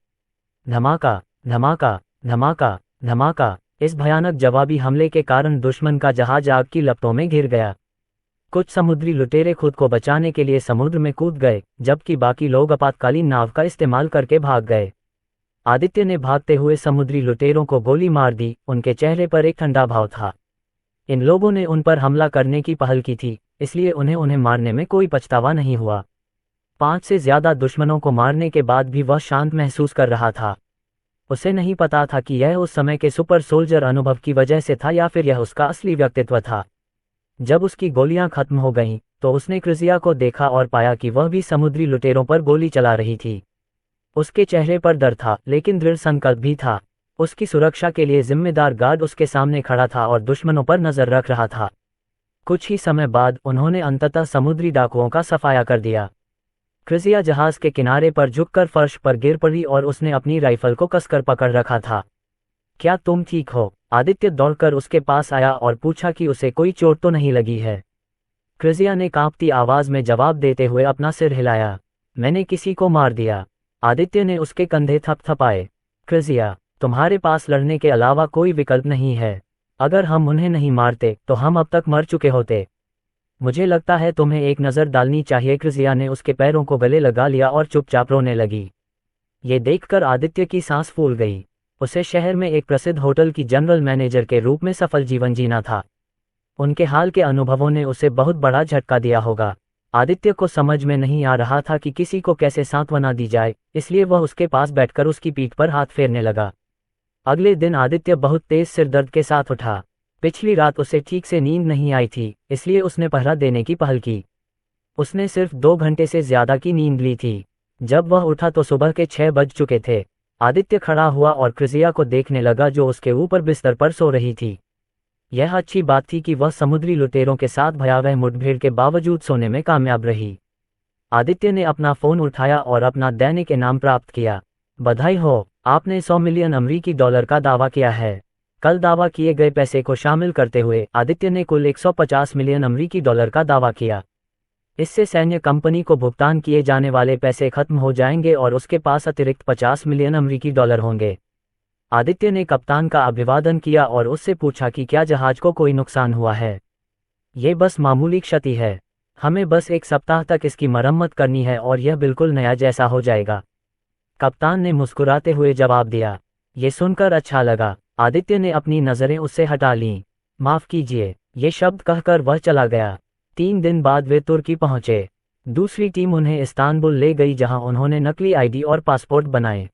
धमाका, धमाका, धमाका, धमाका। इस भयानक जवाबी हमले के कारण दुश्मन का जहाज आग की लपटों में घिर गया। कुछ समुद्री लुटेरे खुद को बचाने के लिए समुद्र में कूद गए, जबकि बाकी लोग आपातकालीन नाव का इस्तेमाल करके भाग गए। आदित्य ने भागते हुए समुद्री लुटेरों को गोली मार दी। उनके चेहरे पर एक ठंडा भाव था। इन लोगों ने उन पर हमला करने की पहल की थी, इसलिए उन्हें मारने में कोई पछतावा नहीं हुआ। 5 से ज्यादा दुश्मनों को मारने के बाद भी वह शांत महसूस कर रहा था। उसे नहीं पता था कि यह उस समय के सुपर सोल्जर अनुभव की वजह से था या फिर यह उसका असली व्यक्तित्व था। जब उसकी गोलियां खत्म हो गईं, तो उसने क्रिजिया को देखा और पाया कि वह भी समुद्री लुटेरों पर गोली चला रही थी। उसके चेहरे पर डर था, लेकिन दृढ़ संकल्प भी था। उसकी सुरक्षा के लिए जिम्मेदार गार्ड उसके सामने खड़ा था और दुश्मनों पर नजर रख रहा था। कुछ ही समय बाद उन्होंने अंततः समुद्री डाकुओं का सफाया कर दिया। क्रिजिया जहाज के किनारे पर झुककर फर्श पर गिर पड़ी और उसने अपनी राइफल को कसकर पकड़ रखा था। क्या तुम ठीक हो? आदित्य दौड़कर उसके पास आया और पूछा कि उसे कोई चोट तो नहीं लगी है। क्रिजिया ने कांपती आवाज में जवाब देते हुए अपना सिर हिलाया। मैंने किसी को मार दिया। आदित्य ने उसके कंधे थपथपाए। क्रिजिया, तुम्हारे पास लड़ने के अलावा कोई विकल्प नहीं है। अगर हम उन्हें नहीं मारते तो हम अब तक मर चुके होते। मुझे लगता है तुम्हें एक नज़र डालनी चाहिए। क्रिजिया ने उसके पैरों को गले लगा लिया और चुपचाप रोने लगी। ये देखकर आदित्य की सांस फूल गई। उसे शहर में एक प्रसिद्ध होटल की जनरल मैनेजर के रूप में सफल जीवन जीना था। उनके हाल के अनुभवों ने उसे बहुत बड़ा झटका दिया होगा। आदित्य को समझ में नहीं आ रहा था कि किसी को कैसे सांत्वना दी जाए, इसलिए वह उसके पास बैठकर उसकी पीठ पर हाथ फेरने लगा। अगले दिन आदित्य बहुत तेज सिरदर्द के साथ उठा। पिछली रात उसे ठीक से नींद नहीं आई थी, इसलिए उसने पहरा देने की पहल की। उसने सिर्फ 2 घंटे से ज्यादा की नींद ली थी। जब वह उठा तो सुबह के 6 बज चुके थे। आदित्य खड़ा हुआ और क्रिजिया को देखने लगा, जो उसके ऊपर बिस्तर पर सो रही थी। यह अच्छी बात थी कि वह समुद्री लुटेरों के साथ भयावह मुठभेड़ के बावजूद सोने में कामयाब रही। आदित्य ने अपना फोन उठाया और अपना दैनिक इनाम प्राप्त किया। बधाई हो, आपने 100 मिलियन अमरीकी डॉलर का दावा किया है। कल दावा किए गए पैसे को शामिल करते हुए आदित्य ने कुल 150 मिलियन अमरीकी डॉलर का दावा किया। इससे सैन्य कंपनी को भुगतान किए जाने वाले पैसे खत्म हो जाएंगे और उसके पास अतिरिक्त 50 मिलियन अमरीकी डॉलर होंगे। आदित्य ने कप्तान का अभिवादन किया और उससे पूछा कि क्या जहाज को कोई नुकसान हुआ है। ये बस मामूली क्षति है। हमें बस 1 सप्ताह तक इसकी मरम्मत करनी है और यह बिल्कुल नया जैसा हो जाएगा। कप्तान ने मुस्कुराते हुए जवाब दिया। ये सुनकर अच्छा लगा। आदित्य ने अपनी नज़रें उससे हटा लीं। माफ़ कीजिए, ये शब्द कहकर वह चला गया। 3 दिन बाद वे तुर्की पहुंचे। दूसरी टीम उन्हें इस्तांबुल ले गई, जहां उन्होंने नकली आईडी और पासपोर्ट बनाए।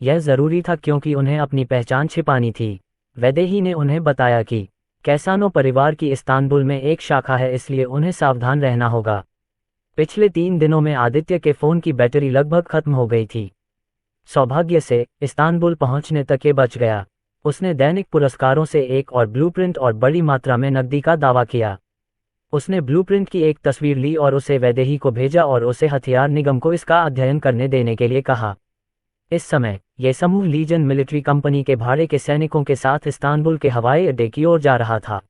यह ज़रूरी था क्योंकि उन्हें अपनी पहचान छिपानी थी। वैदेही ने उन्हें बताया कि कैसानो परिवार की इस्तांबुल में एक शाखा है, इसलिए उन्हें सावधान रहना होगा। पिछले 3 दिनों में आदित्य के फ़ोन की बैटरी लगभग खत्म हो गई थी। सौभाग्य से इस्तांबुल पहुंचने तक ये बच गया। उसने दैनिक पुरस्कारों से एक और ब्लूप्रिंट और बड़ी मात्रा में नकदी का दावा किया। उसने ब्लूप्रिंट की एक तस्वीर ली और उसे वैदेही को भेजा और उसे हथियार निगम को इसका अध्ययन करने देने के लिए कहा। इस समय यह समूह लीजन मिलिट्री कंपनी के भाड़े के सैनिकों के साथ इस्तांबुल के हवाई अड्डे की ओर जा रहा था।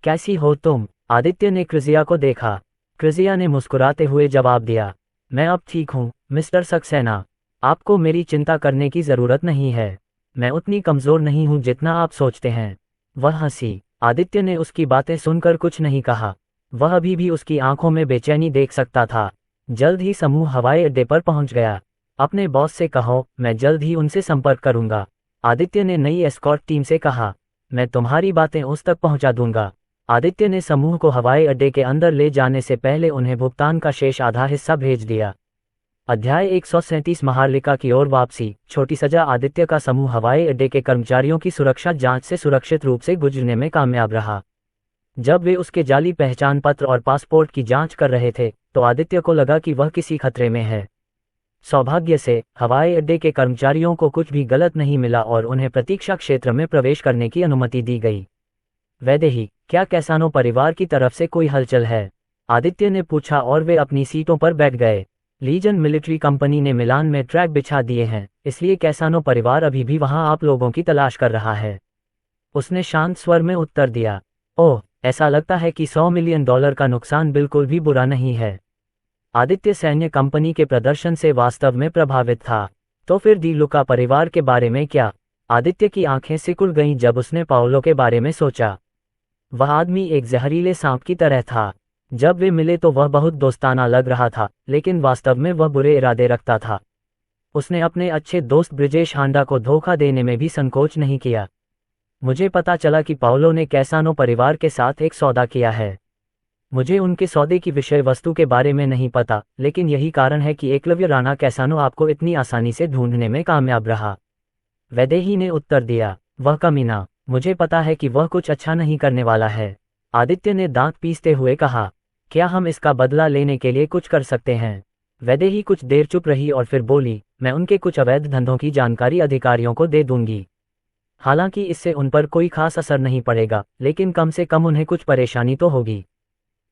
कैसी हो तुम? आदित्य ने क्रिजिया को देखा। क्रिजिया ने मुस्कुराते हुए जवाब दिया, मैं अब ठीक हूँ मिस्टर सक्सेना। आपको मेरी चिंता करने की ज़रूरत नहीं है। मैं उतनी कमज़ोर नहीं हूँ जितना आप सोचते हैं। वह हंसी। आदित्य ने उसकी बातें सुनकर कुछ नहीं कहा। वह अभी भी उसकी आंखों में बेचैनी देख सकता था। जल्द ही समूह हवाई अड्डे पर पहुंच गया। अपने बॉस से कहो, मैं जल्द ही उनसे संपर्क करूंगा। आदित्य ने नई एस्कॉर्ट टीम से कहा, मैं तुम्हारी बातें उस तक पहुंचा दूंगा। आदित्य ने समूह को हवाई अड्डे के अंदर ले जाने से पहले उन्हें भुगतान का शेष आधा हिस्सा भेज दिया। अध्याय 137 महालिका की ओर वापसी। छोटी सजा। आदित्य का समूह हवाई अड्डे के कर्मचारियों की सुरक्षा जांच से सुरक्षित रूप से गुजरने में कामयाब रहा। जब वे उसके जाली पहचान पत्र और पासपोर्ट की जांच कर रहे थे, तो आदित्य को लगा कि वह किसी खतरे में है। सौभाग्य से हवाई अड्डे के कर्मचारियों को कुछ भी गलत नहीं मिला और उन्हें प्रतीक्षा क्षेत्र में प्रवेश करने की अनुमति दी गई। वैदेही, क्या कैसानो परिवार की तरफ से कोई हलचल है? आदित्य ने पूछा और वे अपनी सीटों पर बैठ गए। लीजन मिलिट्री कंपनी ने मिलान में ट्रैक बिछा दिए हैं, इसलिए कैसानो परिवार अभी भी वहां आप लोगों की तलाश कर रहा है। उसने शांत स्वर में उत्तर दिया। ओह, ऐसा लगता है कि $100 मिलियन का नुकसान बिल्कुल भी बुरा नहीं है। आदित्य सैन्य कंपनी के प्रदर्शन से वास्तव में प्रभावित था। तो फिर डी लुका परिवार के बारे में क्या? आदित्य की आंखें सिकुड़ गईं जब उसने पाओलो के बारे में सोचा। वह आदमी एक जहरीले सांप की तरह था। जब वे मिले तो वह बहुत दोस्ताना लग रहा था, लेकिन वास्तव में वह बुरे इरादे रखता था। उसने अपने अच्छे दोस्त ब्रिजेश हांडा को धोखा देने में भी संकोच नहीं किया। मुझे पता चला कि पाओलो ने कैसानो परिवार के साथ एक सौदा किया है। मुझे उनके सौदे की विषय वस्तु के बारे में नहीं पता, लेकिन यही कारण है कि एकलव्य राणा कैसानो आपको इतनी आसानी से ढूंढने में कामयाब रहा। वैदेही ने उत्तर दिया। वह कमीना, मुझे पता है कि वह कुछ अच्छा नहीं करने वाला है। आदित्य ने दांत पीसते हुए कहा। क्या हम इसका बदला लेने के लिए कुछ कर सकते हैं? वैदेही कुछ देर चुप रही और फिर बोली, मैं उनके कुछ अवैध धंधों की जानकारी अधिकारियों को दे दूंगी। हालांकि इससे उन पर कोई खास असर नहीं पड़ेगा, लेकिन कम से कम उन्हें कुछ परेशानी तो होगी।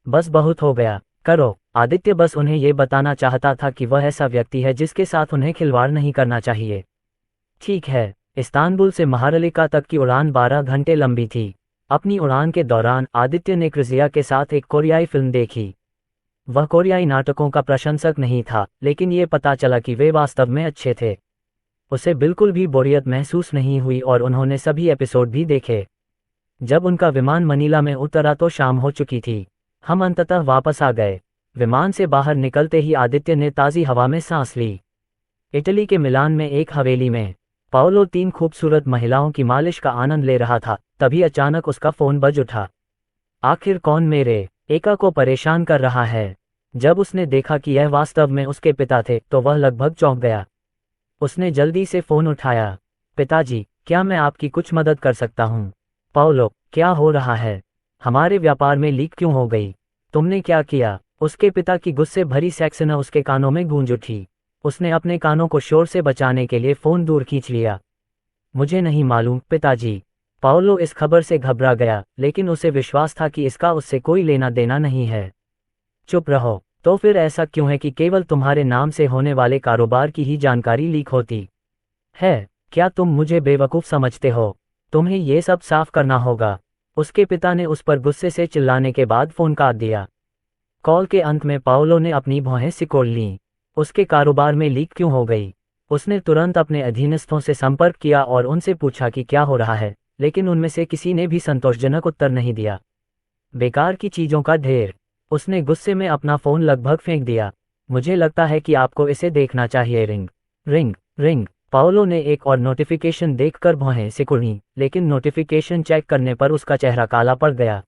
बस बहुत हो गया, करो। आदित्य बस उन्हें यह बताना चाहता था कि वह ऐसा व्यक्ति है जिसके साथ उन्हें खिलवाड़ नहीं करना चाहिए। ठीक है। इस्तांबुल से महारालिका तक की उड़ान 12 घंटे लंबी थी। अपनी उड़ान के दौरान आदित्य ने क्रिजिया के साथ एक कोरियाई फिल्म देखी। वह कोरियाई नाटकों का प्रशंसक नहीं था, लेकिन ये पता चला कि वे वास्तव में अच्छे थे। उसे बिल्कुल भी बोरियत महसूस नहीं हुई और उन्होंने सभी एपिसोड भी देखे। जब उनका विमान मनीला में उतरा तो शाम हो चुकी थी। हम अंततः वापस आ गए। विमान से बाहर निकलते ही आदित्य ने ताज़ी हवा में सांस ली। इटली के मिलान में एक हवेली में पाओलो 3 खूबसूरत महिलाओं की मालिश का आनंद ले रहा था। तभी अचानक उसका फोन बज उठा। आखिर कौन मेरे एका को परेशान कर रहा है? जब उसने देखा कि यह वास्तव में उसके पिता थे तो वह लगभग चौंक गया। उसने जल्दी से फोन उठाया। पिताजी, क्या मैं आपकी कुछ मदद कर सकता हूँ? पाओलो, क्या हो रहा है? हमारे व्यापार में लीक क्यों हो गई? तुमने क्या किया? उसके पिता की गुस्से भरी सैक्सना उसके कानों में गूंज उठी। उसने अपने कानों को शोर से बचाने के लिए फोन दूर खींच लिया। मुझे नहीं मालूम पिताजी। पाओलो इस खबर से घबरा गया, लेकिन उसे विश्वास था कि इसका उससे कोई लेना देना नहीं है। चुप रहो। तो फिर ऐसा क्यों है कि केवल तुम्हारे नाम से होने वाले कारोबार की ही जानकारी लीक होती है? क्या तुम मुझे बेवकूफ़ समझते हो? तुम्हें ये सब साफ करना होगा। उसके पिता ने उस पर गुस्से से चिल्लाने के बाद फोन काट दिया। कॉल के अंत में पाओलो ने अपनी भौहें सिकोड़ लीं। उसके कारोबार में लीक क्यों हो गई? उसने तुरंत अपने अधीनस्थों से संपर्क किया और उनसे पूछा कि क्या हो रहा है, लेकिन उनमें से किसी ने भी संतोषजनक उत्तर नहीं दिया। बेकार की चीज़ों का ढेर। उसने गुस्से में अपना फ़ोन लगभग फेंक दिया। मुझे लगता है कि आपको इसे देखना चाहिए। Ring ring ring. पाओलो ने एक और नोटिफिकेशन देखकर भौहें सिकुड़ी, लेकिन नोटिफिकेशन चेक करने पर उसका चेहरा काला पड़ गया।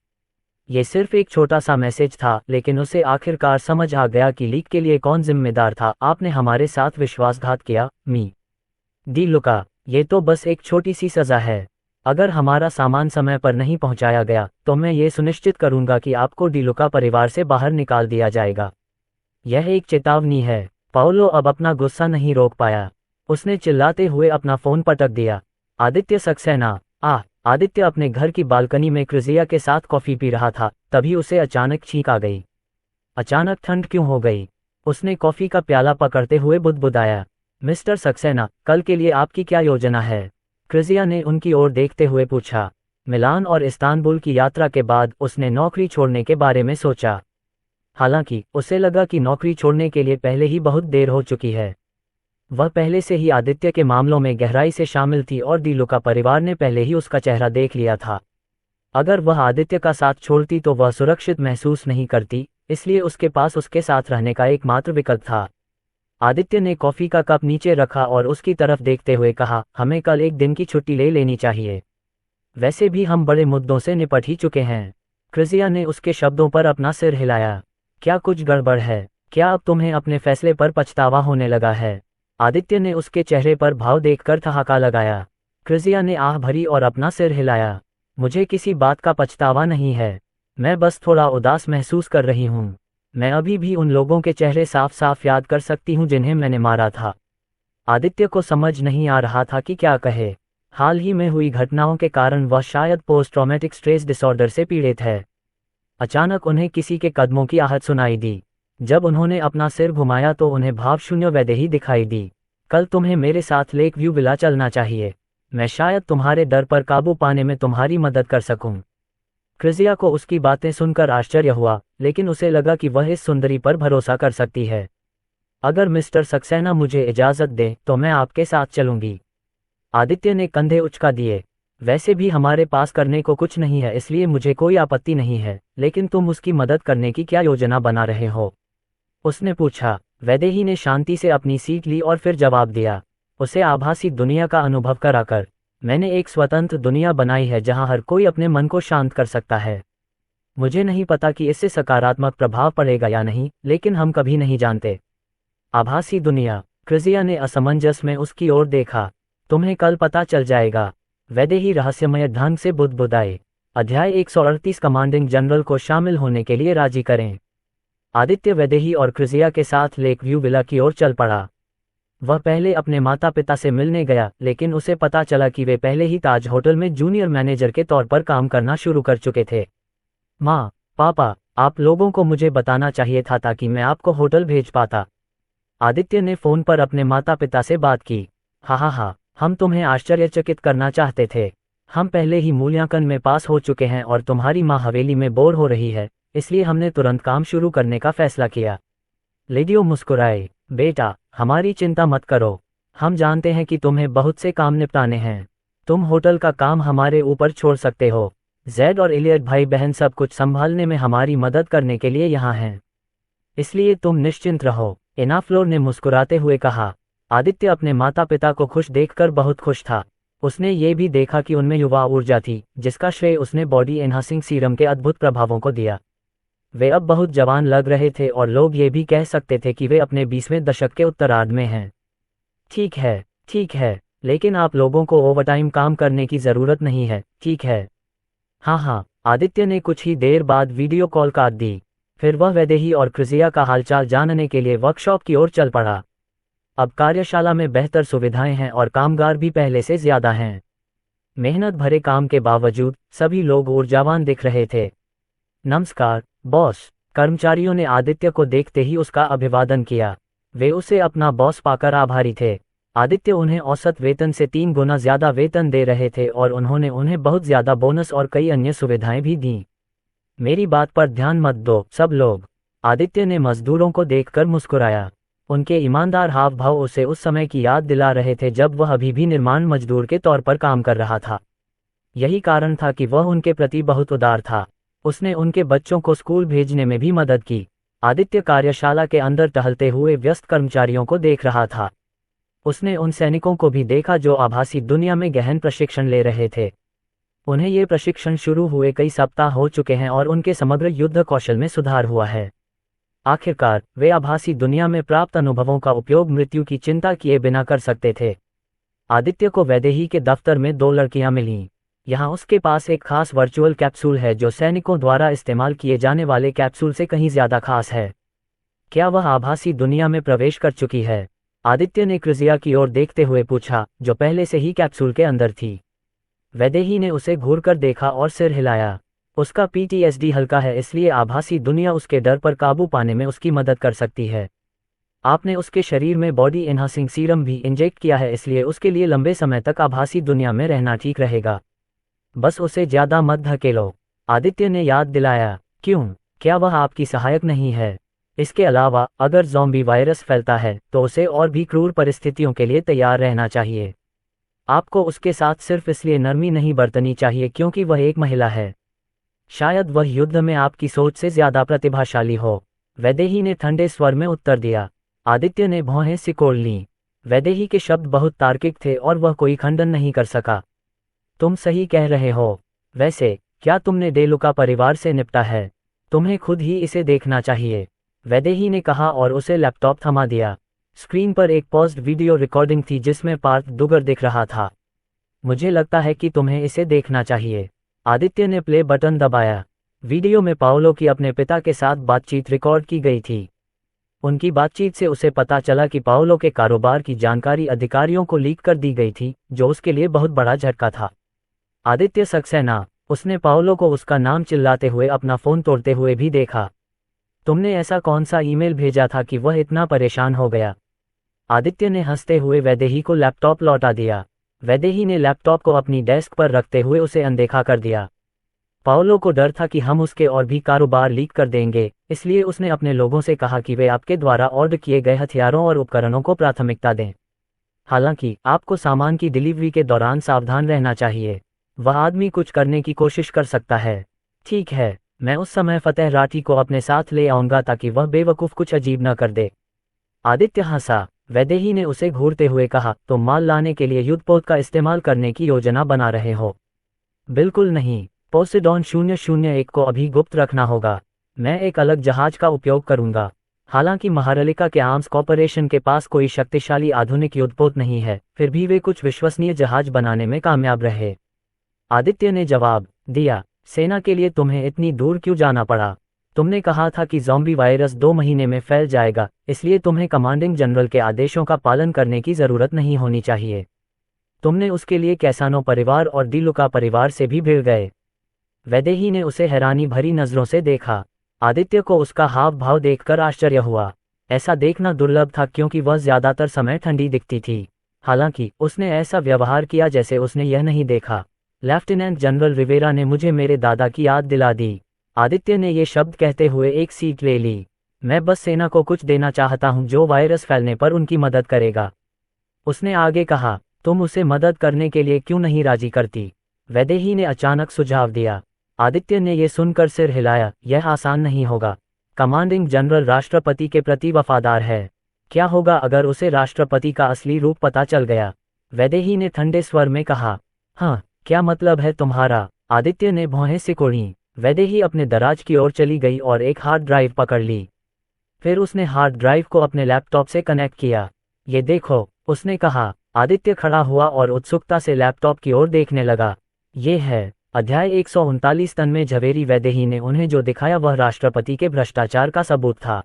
ये सिर्फ एक छोटा सा मैसेज था, लेकिन उसे आखिरकार समझ आ गया कि लीक के लिए कौन जिम्मेदार था। आपने हमारे साथ विश्वासघात किया, मी डी लुका। ये तो बस एक छोटी सी सज़ा है। अगर हमारा सामान समय पर नहीं पहुंचाया गया तो मैं ये सुनिश्चित करूंगा कि आपको डी लुका परिवार से बाहर निकाल दिया जाएगा। यह एक चेतावनी है। पाओलो अब अपना गुस्सा नहीं रोक पाया। उसने चिल्लाते हुए अपना फ़ोन पटक दिया। आदित्य सक्सेना। आदित्य अपने घर की बालकनी में क्रिजिया के साथ कॉफ़ी पी रहा था, तभी उसे अचानक छींक आ गई। अचानक ठंड क्यों हो गई? उसने कॉफ़ी का प्याला पकड़ते हुए बुदबुदाया। मिस्टर सक्सेना, कल के लिए आपकी क्या योजना है? क्रिजिया ने उनकी ओर देखते हुए पूछा। मिलान और इस्तांबुल की यात्रा के बाद उसने नौकरी छोड़ने के बारे में सोचा। हालांकि उसे लगा कि नौकरी छोड़ने के लिए पहले ही बहुत देर हो चुकी है। वह पहले से ही आदित्य के मामलों में गहराई से शामिल थी और डी लुका परिवार ने पहले ही उसका चेहरा देख लिया था। अगर वह आदित्य का साथ छोड़ती तो वह सुरक्षित महसूस नहीं करती, इसलिए उसके पास उसके साथ रहने का एकमात्र विकल्प था। आदित्य ने कॉफ़ी का कप नीचे रखा और उसकी तरफ देखते हुए कहा, हमें कल एक दिन की छुट्टी ले लेनी चाहिए। वैसे भी हम बड़े मुद्दों से निपट ही चुके हैं। क्रिजिया ने उसके शब्दों पर अपना सिर हिलाया। क्या कुछ गड़बड़ है? क्या अब तुम्हें अपने फैसले पर पछतावा होने लगा है? आदित्य ने उसके चेहरे पर भाव देखकर ठहाका लगाया। क्रिजिया ने आह भरी और अपना सिर हिलाया। मुझे किसी बात का पछतावा नहीं है। मैं बस थोड़ा उदास महसूस कर रही हूँ। मैं अभी भी उन लोगों के चेहरे साफ साफ याद कर सकती हूँ जिन्हें मैंने मारा था। आदित्य को समझ नहीं आ रहा था कि क्या कहे। हाल ही में हुई घटनाओं के कारण वह शायद पोस्ट ट्रॉमेटिक स्ट्रेस डिसऑर्डर से पीड़ित है। अचानक उन्हें किसी के कदमों की आहट सुनाई दी। जब उन्होंने अपना सिर घुमाया तो उन्हें भावशून्य वैदेही दिखाई दी। कल तुम्हें मेरे साथ लेक व्यू विला चलना चाहिए। मैं शायद तुम्हारे डर पर काबू पाने में तुम्हारी मदद कर सकूं। क्रिजिया को उसकी बातें सुनकर आश्चर्य हुआ, लेकिन उसे लगा कि वह इस सुंदरी पर भरोसा कर सकती है। अगर मिस्टर सक्सेना मुझे इजाज़त दे तो मैं आपके साथ चलूंगी। आदित्य ने कंधे उचका दिए। वैसे भी हमारे पास करने को कुछ नहीं है, इसलिए मुझे कोई आपत्ति नहीं है, लेकिन तुम उसकी मदद करने की क्या योजना बना रहे हो? उसने पूछा। वैदेही ने शांति से अपनी सीट ली और फिर जवाब दिया, उसे आभासी दुनिया का अनुभव कराकर। मैंने एक स्वतंत्र दुनिया बनाई है जहां हर कोई अपने मन को शांत कर सकता है। मुझे नहीं पता कि इससे सकारात्मक प्रभाव पड़ेगा या नहीं, लेकिन हम कभी नहीं जानते। आभासी दुनिया। क्रिजिया ने असमंजस में उसकी ओर देखा। तुम्हें कल पता चल जाएगा, वैदेही रहस्यमय ढंग से बुदबुदाए। अध्याय 138 कमांडिंग जनरल को शामिल होने के लिए राजी करें। आदित्य वैदेही और क्रिजिया के साथ लेक व्यू विला की ओर चल पड़ा। वह पहले अपने माता पिता से मिलने गया, लेकिन उसे पता चला कि वे पहले ही ताज होटल में जूनियर मैनेजर के तौर पर काम करना शुरू कर चुके थे। माँ, पापा, आप लोगों को मुझे बताना चाहिए था ताकि मैं आपको होटल भेज पाता। आदित्य ने फोन पर अपने माता पिता से बात की। हा, हम तुम्हें आश्चर्यचकित करना चाहते थे। हम पहले ही मूल्यांकन में पास हो चुके हैं और तुम्हारी माँ हवेली में बोर हो रही है, इसलिए हमने तुरंत काम शुरू करने का फैसला किया। लेडियो मुस्कुराए। बेटा, हमारी चिंता मत करो। हम जानते हैं कि तुम्हें बहुत से काम निपटाने हैं। तुम होटल का काम हमारे ऊपर छोड़ सकते हो। जेड और इलियट भाई बहन सब कुछ संभालने में हमारी मदद करने के लिए यहाँ हैं, इसलिए तुम निश्चिंत रहो। इनाफ्लोर ने मुस्कुराते हुए कहा। आदित्य अपने माता पिता को खुश देखकर बहुत खुश था। उसने ये भी देखा कि उनमें युवा ऊर्जा थी, जिसका श्रेय उसने बॉडी एनहांसिंग सीरम के अद्भुत प्रभावों को दिया। वे अब बहुत जवान लग रहे थे और लोग ये भी कह सकते थे कि वे अपने 20वें दशक के उत्तरार्ध में हैं। ठीक है, लेकिन आप लोगों को ओवरटाइम काम करने की ज़रूरत नहीं है, ठीक है? हाँ, आदित्य ने कुछ ही देर बाद वीडियो कॉल काट दी। फिर वह वैदेही और क्रिजिया का हालचाल जानने के लिए वर्कशॉप की ओर चल पड़ा। अब कार्यशाला में बेहतर सुविधाएं हैं और कामगार भी पहले से ज्यादा हैं। मेहनत भरे काम के बावजूद सभी लोग ऊर्जावान दिख रहे थे। नमस्कार बॉस। कर्मचारियों ने आदित्य को देखते ही उसका अभिवादन किया। वे उसे अपना बॉस पाकर आभारी थे। आदित्य उन्हें औसत वेतन से 3 गुना ज्यादा वेतन दे रहे थे और उन्होंने उन्हें बहुत ज्यादा बोनस और कई अन्य सुविधाएं भी दीं। मेरी बात पर ध्यान मत दो सब लोग। आदित्य ने मजदूरों को देखकर मुस्कुराया। उनके ईमानदार हाव भाव उसे उस समय की याद दिला रहे थे जब वह अभी भी निर्माण मजदूर के तौर पर काम कर रहा था। यही कारण था कि वह उनके प्रति बहुत उदार था। उसने उनके बच्चों को स्कूल भेजने में भी मदद की। आदित्य कार्यशाला के अंदर टहलते हुए व्यस्त कर्मचारियों को देख रहा था। उसने उन सैनिकों को भी देखा जो आभासी दुनिया में गहन प्रशिक्षण ले रहे थे। उन्हें ये प्रशिक्षण शुरू हुए कई सप्ताह हो चुके हैं और उनके समग्र युद्ध कौशल में सुधार हुआ है। आखिरकार वे आभासी दुनिया में प्राप्त अनुभवों का उपयोग मृत्यु की चिंता किए बिना कर सकते थे। आदित्य को वैदेही के दफ्तर में 2 लड़कियां मिलीं। यहाँ उसके पास एक खास वर्चुअल कैप्सूल है जो सैनिकों द्वारा इस्तेमाल किए जाने वाले कैप्सूल से कहीं ज्यादा खास है। क्या वह आभासी दुनिया में प्रवेश कर चुकी है? आदित्य ने क्रिजिया की ओर देखते हुए पूछा, जो पहले से ही कैप्सूल के अंदर थी। वैदेही ने उसे घूरकर देखा और सिर हिलाया। उसका PTSD हल्का है, इसलिए आभासी दुनिया उसके डर पर काबू पाने में उसकी मदद कर सकती है। आपने उसके शरीर में बॉडी एनहांसिंग सीरम भी इंजेक्ट किया है, इसलिए उसके लिए लंबे समय तक आभासी दुनिया में रहना ठीक रहेगा। बस उसे ज्यादा मत धकेलो, आदित्य ने याद दिलाया। क्यों, क्या वह आपकी सहायक नहीं है? इसके अलावा अगर ज़ॉम्बी वायरस फैलता है तो उसे और भी क्रूर परिस्थितियों के लिए तैयार रहना चाहिए। आपको उसके साथ सिर्फ इसलिए नरमी नहीं बरतनी चाहिए क्योंकि वह एक महिला है। शायद वह युद्ध में आपकी सोच से ज्यादा प्रतिभाशाली हो। वैदेही ने ठंडे स्वर में उत्तर दिया। आदित्य ने भौहें सिकोड़ लीं। वैदेही के शब्द बहुत तार्किक थे और वह कोई खंडन नहीं कर सका। तुम सही कह रहे हो। वैसे क्या तुमने डेलुका परिवार से निपटा है? तुम्हें खुद ही इसे देखना चाहिए, वैदेही ने कहा और उसे लैपटॉप थमा दिया। स्क्रीन पर एक पॉज्ड वीडियो रिकॉर्डिंग थी जिसमें पार्थ दुगर दिख रहा था। मुझे लगता है कि तुम्हें इसे देखना चाहिए। आदित्य ने प्ले बटन दबाया। वीडियो में पाओलो की अपने पिता के साथ बातचीत रिकॉर्ड की गई थी। उनकी बातचीत से उसे पता चला कि पाओलो के कारोबार की जानकारी अधिकारियों को लीक कर दी गई थी, जो उसके लिए बहुत बड़ा झटका था। आदित्य सक्सेना, उसने पाओलो को उसका नाम चिल्लाते हुए अपना फोन तोड़ते हुए भी देखा। तुमने ऐसा कौन सा ईमेल भेजा था कि वह इतना परेशान हो गया? आदित्य ने हंसते हुए वैदेही को लैपटॉप लौटा दिया। विक्रांत, वैदेही ने लैपटॉप को अपनी डेस्क पर रखते हुए उसे अनदेखा कर दिया। पाओलो को डर था कि हम उसके और भी कारोबार लीक कर देंगे, इसलिए उसने अपने लोगों से कहा कि वे आपके द्वारा ऑर्डर किए गए हथियारों और उपकरणों को प्राथमिकता दें। हालांकि आपको सामान की डिलीवरी के दौरान सावधान रहना चाहिए। वह आदमी कुछ करने की कोशिश कर सकता है। ठीक है, मैं उस समय फतेह राठी को अपने साथ ले आऊंगा ताकि वह बेवकूफ़ कुछ अजीब न कर दे। आदित्य हंसा। वैदेही ने उसे घूरते हुए कहा, तुम माल लाने के लिए युद्धपोत का इस्तेमाल करने की योजना बना रहे हो? बिल्कुल नहीं, पोसेडॉन 001 को अभी गुप्त रखना होगा। मैं एक अलग जहाज का उपयोग करूंगा। हालांकि महारलिका के आर्म्स कॉर्पोरेशन के पास कोई शक्तिशाली आधुनिक युद्धपोत नहीं है, फिर भी वे कुछ विश्वसनीय जहाज बनाने में कामयाब रहे। आदित्य ने जवाब दिया, सेना के लिए तुम्हें इतनी दूर क्यों जाना पड़ा? तुमने कहा था कि ज़ॉम्बी वायरस 2 महीने में फैल जाएगा, इसलिए तुम्हें कमांडिंग जनरल के आदेशों का पालन करने की ज़रूरत नहीं होनी चाहिए। तुमने उसके लिए कैसानो परिवार और डीलुका परिवार से भी भिड़ गए। वैदेही ने उसे हैरानी भरी नज़रों से देखा। आदित्य को उसका हाव भाव देखकर आश्चर्य हुआ। ऐसा देखना दुर्लभ था क्योंकि वह ज़्यादातर समय ठंडी दिखती थी। हालांकि उसने ऐसा व्यवहार किया जैसे उसने यह नहीं देखा। लेफ्टिनेंट जनरल रिवेरा ने मुझे मेरे दादा की याद दिला दी। आदित्य ने ये शब्द कहते हुए एक सीट ले ली। मैं बस सेना को कुछ देना चाहता हूं जो वायरस फैलने पर उनकी मदद करेगा। उसने आगे कहा, तुम उसे मदद करने के लिए क्यों नहीं राजी करती? वैदेही ने अचानक सुझाव दिया। आदित्य ने यह सुनकर सिर हिलाया, यह आसान नहीं होगा। कमांडिंग जनरल राष्ट्रपति के प्रति वफादार है। क्या होगा अगर उसे राष्ट्रपति का असली रूप पता चल गया? वैदेही ने ठंडे स्वर में कहा। हाँ, क्या मतलब है तुम्हारा? आदित्य ने भौहें सिकोड़ी। वैदेही अपने दराज की ओर चली गई और एक हार्ड ड्राइव पकड़ ली। फिर उसने हार्ड ड्राइव को अपने लैपटॉप से कनेक्ट किया। ये देखो, उसने कहा। आदित्य खड़ा हुआ और उत्सुकता से लैपटॉप की ओर देखने लगा। ये है अध्याय 139 तन में झवेरी। वैदेही ने उन्हें जो दिखाया वह राष्ट्रपति के भ्रष्टाचार का सबूत था।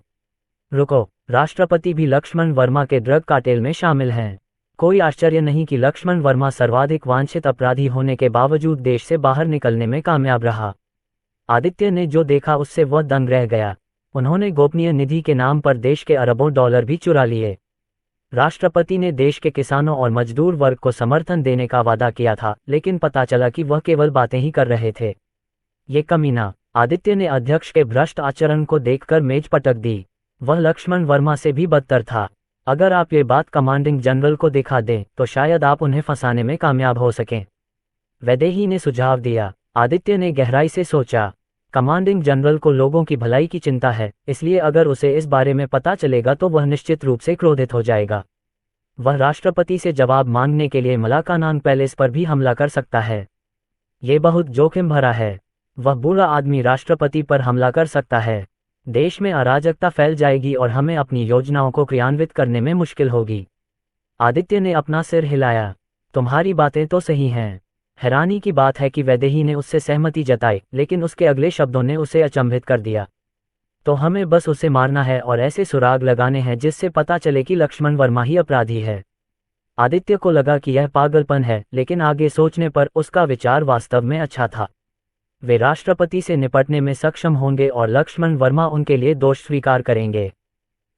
रुको, राष्ट्रपति भी लक्ष्मण वर्मा के ड्रग कार्टेल में शामिल हैं। कोई आश्चर्य नहीं कि लक्ष्मण वर्मा सर्वाधिक वांछित अपराधी होने के बावजूद देश से बाहर निकलने में कामयाब रहा। आदित्य ने जो देखा उससे वह दंग रह गया। उन्होंने गोपनीय निधि के नाम पर देश के अरबों डॉलर भी चुरा लिए। राष्ट्रपति ने देश के किसानों और मजदूर वर्ग को समर्थन देने का वादा किया था, लेकिन पता चला कि वह केवल बातें ही कर रहे थे। ये कमीना। आदित्य ने अध्यक्ष के भ्रष्ट आचरण को देखकर मेज पटक दी। वह लक्ष्मण वर्मा से भी बदतर था। अगर आप ये बात कमांडिंग जनरल को दिखा दें तो शायद आप उन्हें फंसाने में कामयाब हो सकें। वैदेही ने सुझाव दिया। आदित्य ने गहराई से सोचा। कमांडिंग जनरल को लोगों की भलाई की चिंता है, इसलिए अगर उसे इस बारे में पता चलेगा तो वह निश्चित रूप से क्रोधित हो जाएगा। वह राष्ट्रपति से जवाब मांगने के लिए मलाकानांग पैलेस पर भी हमला कर सकता है। ये बहुत जोखिम भरा है। वह बुरा आदमी राष्ट्रपति पर हमला कर सकता है। देश में अराजकता फैल जाएगी और हमें अपनी योजनाओं को क्रियान्वित करने में मुश्किल होगी। आदित्य ने अपना सिर हिलाया। तुम्हारी बातें तो सही हैं। हैरानी की बात है कि वैदेही ने उससे सहमति जताई, लेकिन उसके अगले शब्दों ने उसे अचंभित कर दिया। तो हमें बस उसे मारना है और ऐसे सुराग लगाने हैं जिससे पता चले कि लक्ष्मण वर्मा ही अपराधी है। आदित्य को लगा कि यह पागलपन है, लेकिन आगे सोचने पर उसका विचार वास्तव में अच्छा था। वे राष्ट्रपति से निपटने में सक्षम होंगे और लक्ष्मण वर्मा उनके लिए दोष स्वीकार करेंगे।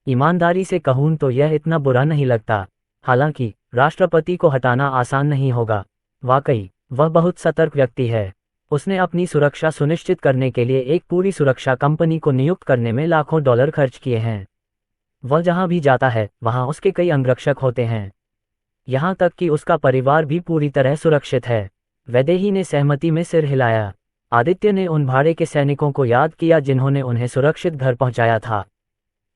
ईमानदारी से कहूं तो यह इतना बुरा नहीं लगता। हालांकि राष्ट्रपति को हटाना आसान नहीं होगा। वाकई वह बहुत सतर्क व्यक्ति है। उसने अपनी सुरक्षा सुनिश्चित करने के लिए एक पूरी सुरक्षा कंपनी को नियुक्त करने में लाखों डॉलर खर्च किए हैं। वह जहां भी जाता है वहां उसके कई अंगरक्षक होते हैं। यहां तक कि उसका परिवार भी पूरी तरह सुरक्षित है। वैदेही ने सहमति में सिर हिलाया। आदित्य ने उन भाड़े के सैनिकों को याद किया जिन्होंने उन्हें सुरक्षित घर पहुंचाया था।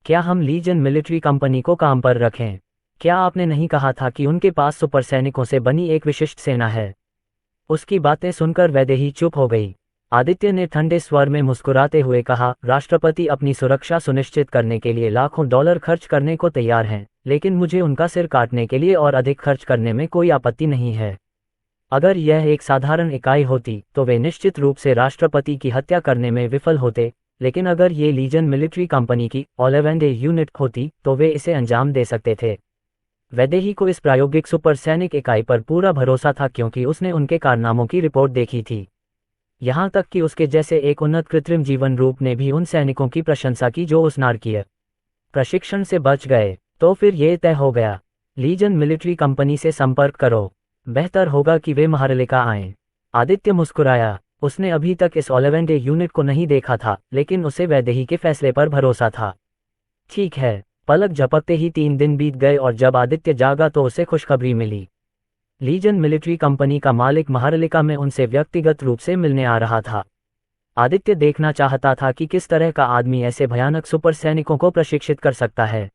क्या हम लीजन मिलिट्री कंपनी को काम पर रखें? क्या आपने नहीं कहा था कि उनके पास सुपर सैनिकों से बनी एक विशिष्ट सेना है? उसकी बातें सुनकर वैदेही चुप हो गई। आदित्य ने ठंडे स्वर में मुस्कुराते हुए कहा, राष्ट्रपति अपनी सुरक्षा सुनिश्चित करने के लिए लाखों डॉलर खर्च करने को तैयार हैं, लेकिन मुझे उनका सिर काटने के लिए और अधिक खर्च करने में कोई आपत्ति नहीं है। अगर यह एक साधारण इकाई होती तो वे निश्चित रूप से राष्ट्रपति की हत्या करने में विफल होते, लेकिन अगर ये लीजन मिलिट्री कंपनी की ओलेवेंडे यूनिट होती तो वे इसे अंजाम दे सकते थे। वैदेही को इस प्रायोगिक सुपर सैनिक इकाई पर पूरा भरोसा था क्योंकि उसने उनके कारनामों की रिपोर्ट देखी थी। यहाँ तक कि उसके जैसे एक उन्नत कृत्रिम जीवन रूप ने भी उन सैनिकों की प्रशंसा की जो उस नारकीय प्रशिक्षण से बच गए। तो फिर ये तय हो गया, लीजन मिलिट्री कंपनी से संपर्क करो। बेहतर होगा कि वे महारलिका आएं। आदित्य मुस्कुराया। उसने अभी तक इस ओलेवेंटे यूनिट को नहीं देखा था, लेकिन उसे वैदेही के फैसले पर भरोसा था। ठीक है। पलक झपकते ही 3 दिन बीत गए और जब आदित्य जागा तो उसे खुशखबरी मिली। लीजन मिलिट्री कंपनी का मालिक महारलिका में उनसे व्यक्तिगत रूप से मिलने आ रहा था। आदित्य देखना चाहता था कि किस तरह का आदमी ऐसे भयानक सुपर सैनिकों को प्रशिक्षित कर सकता है।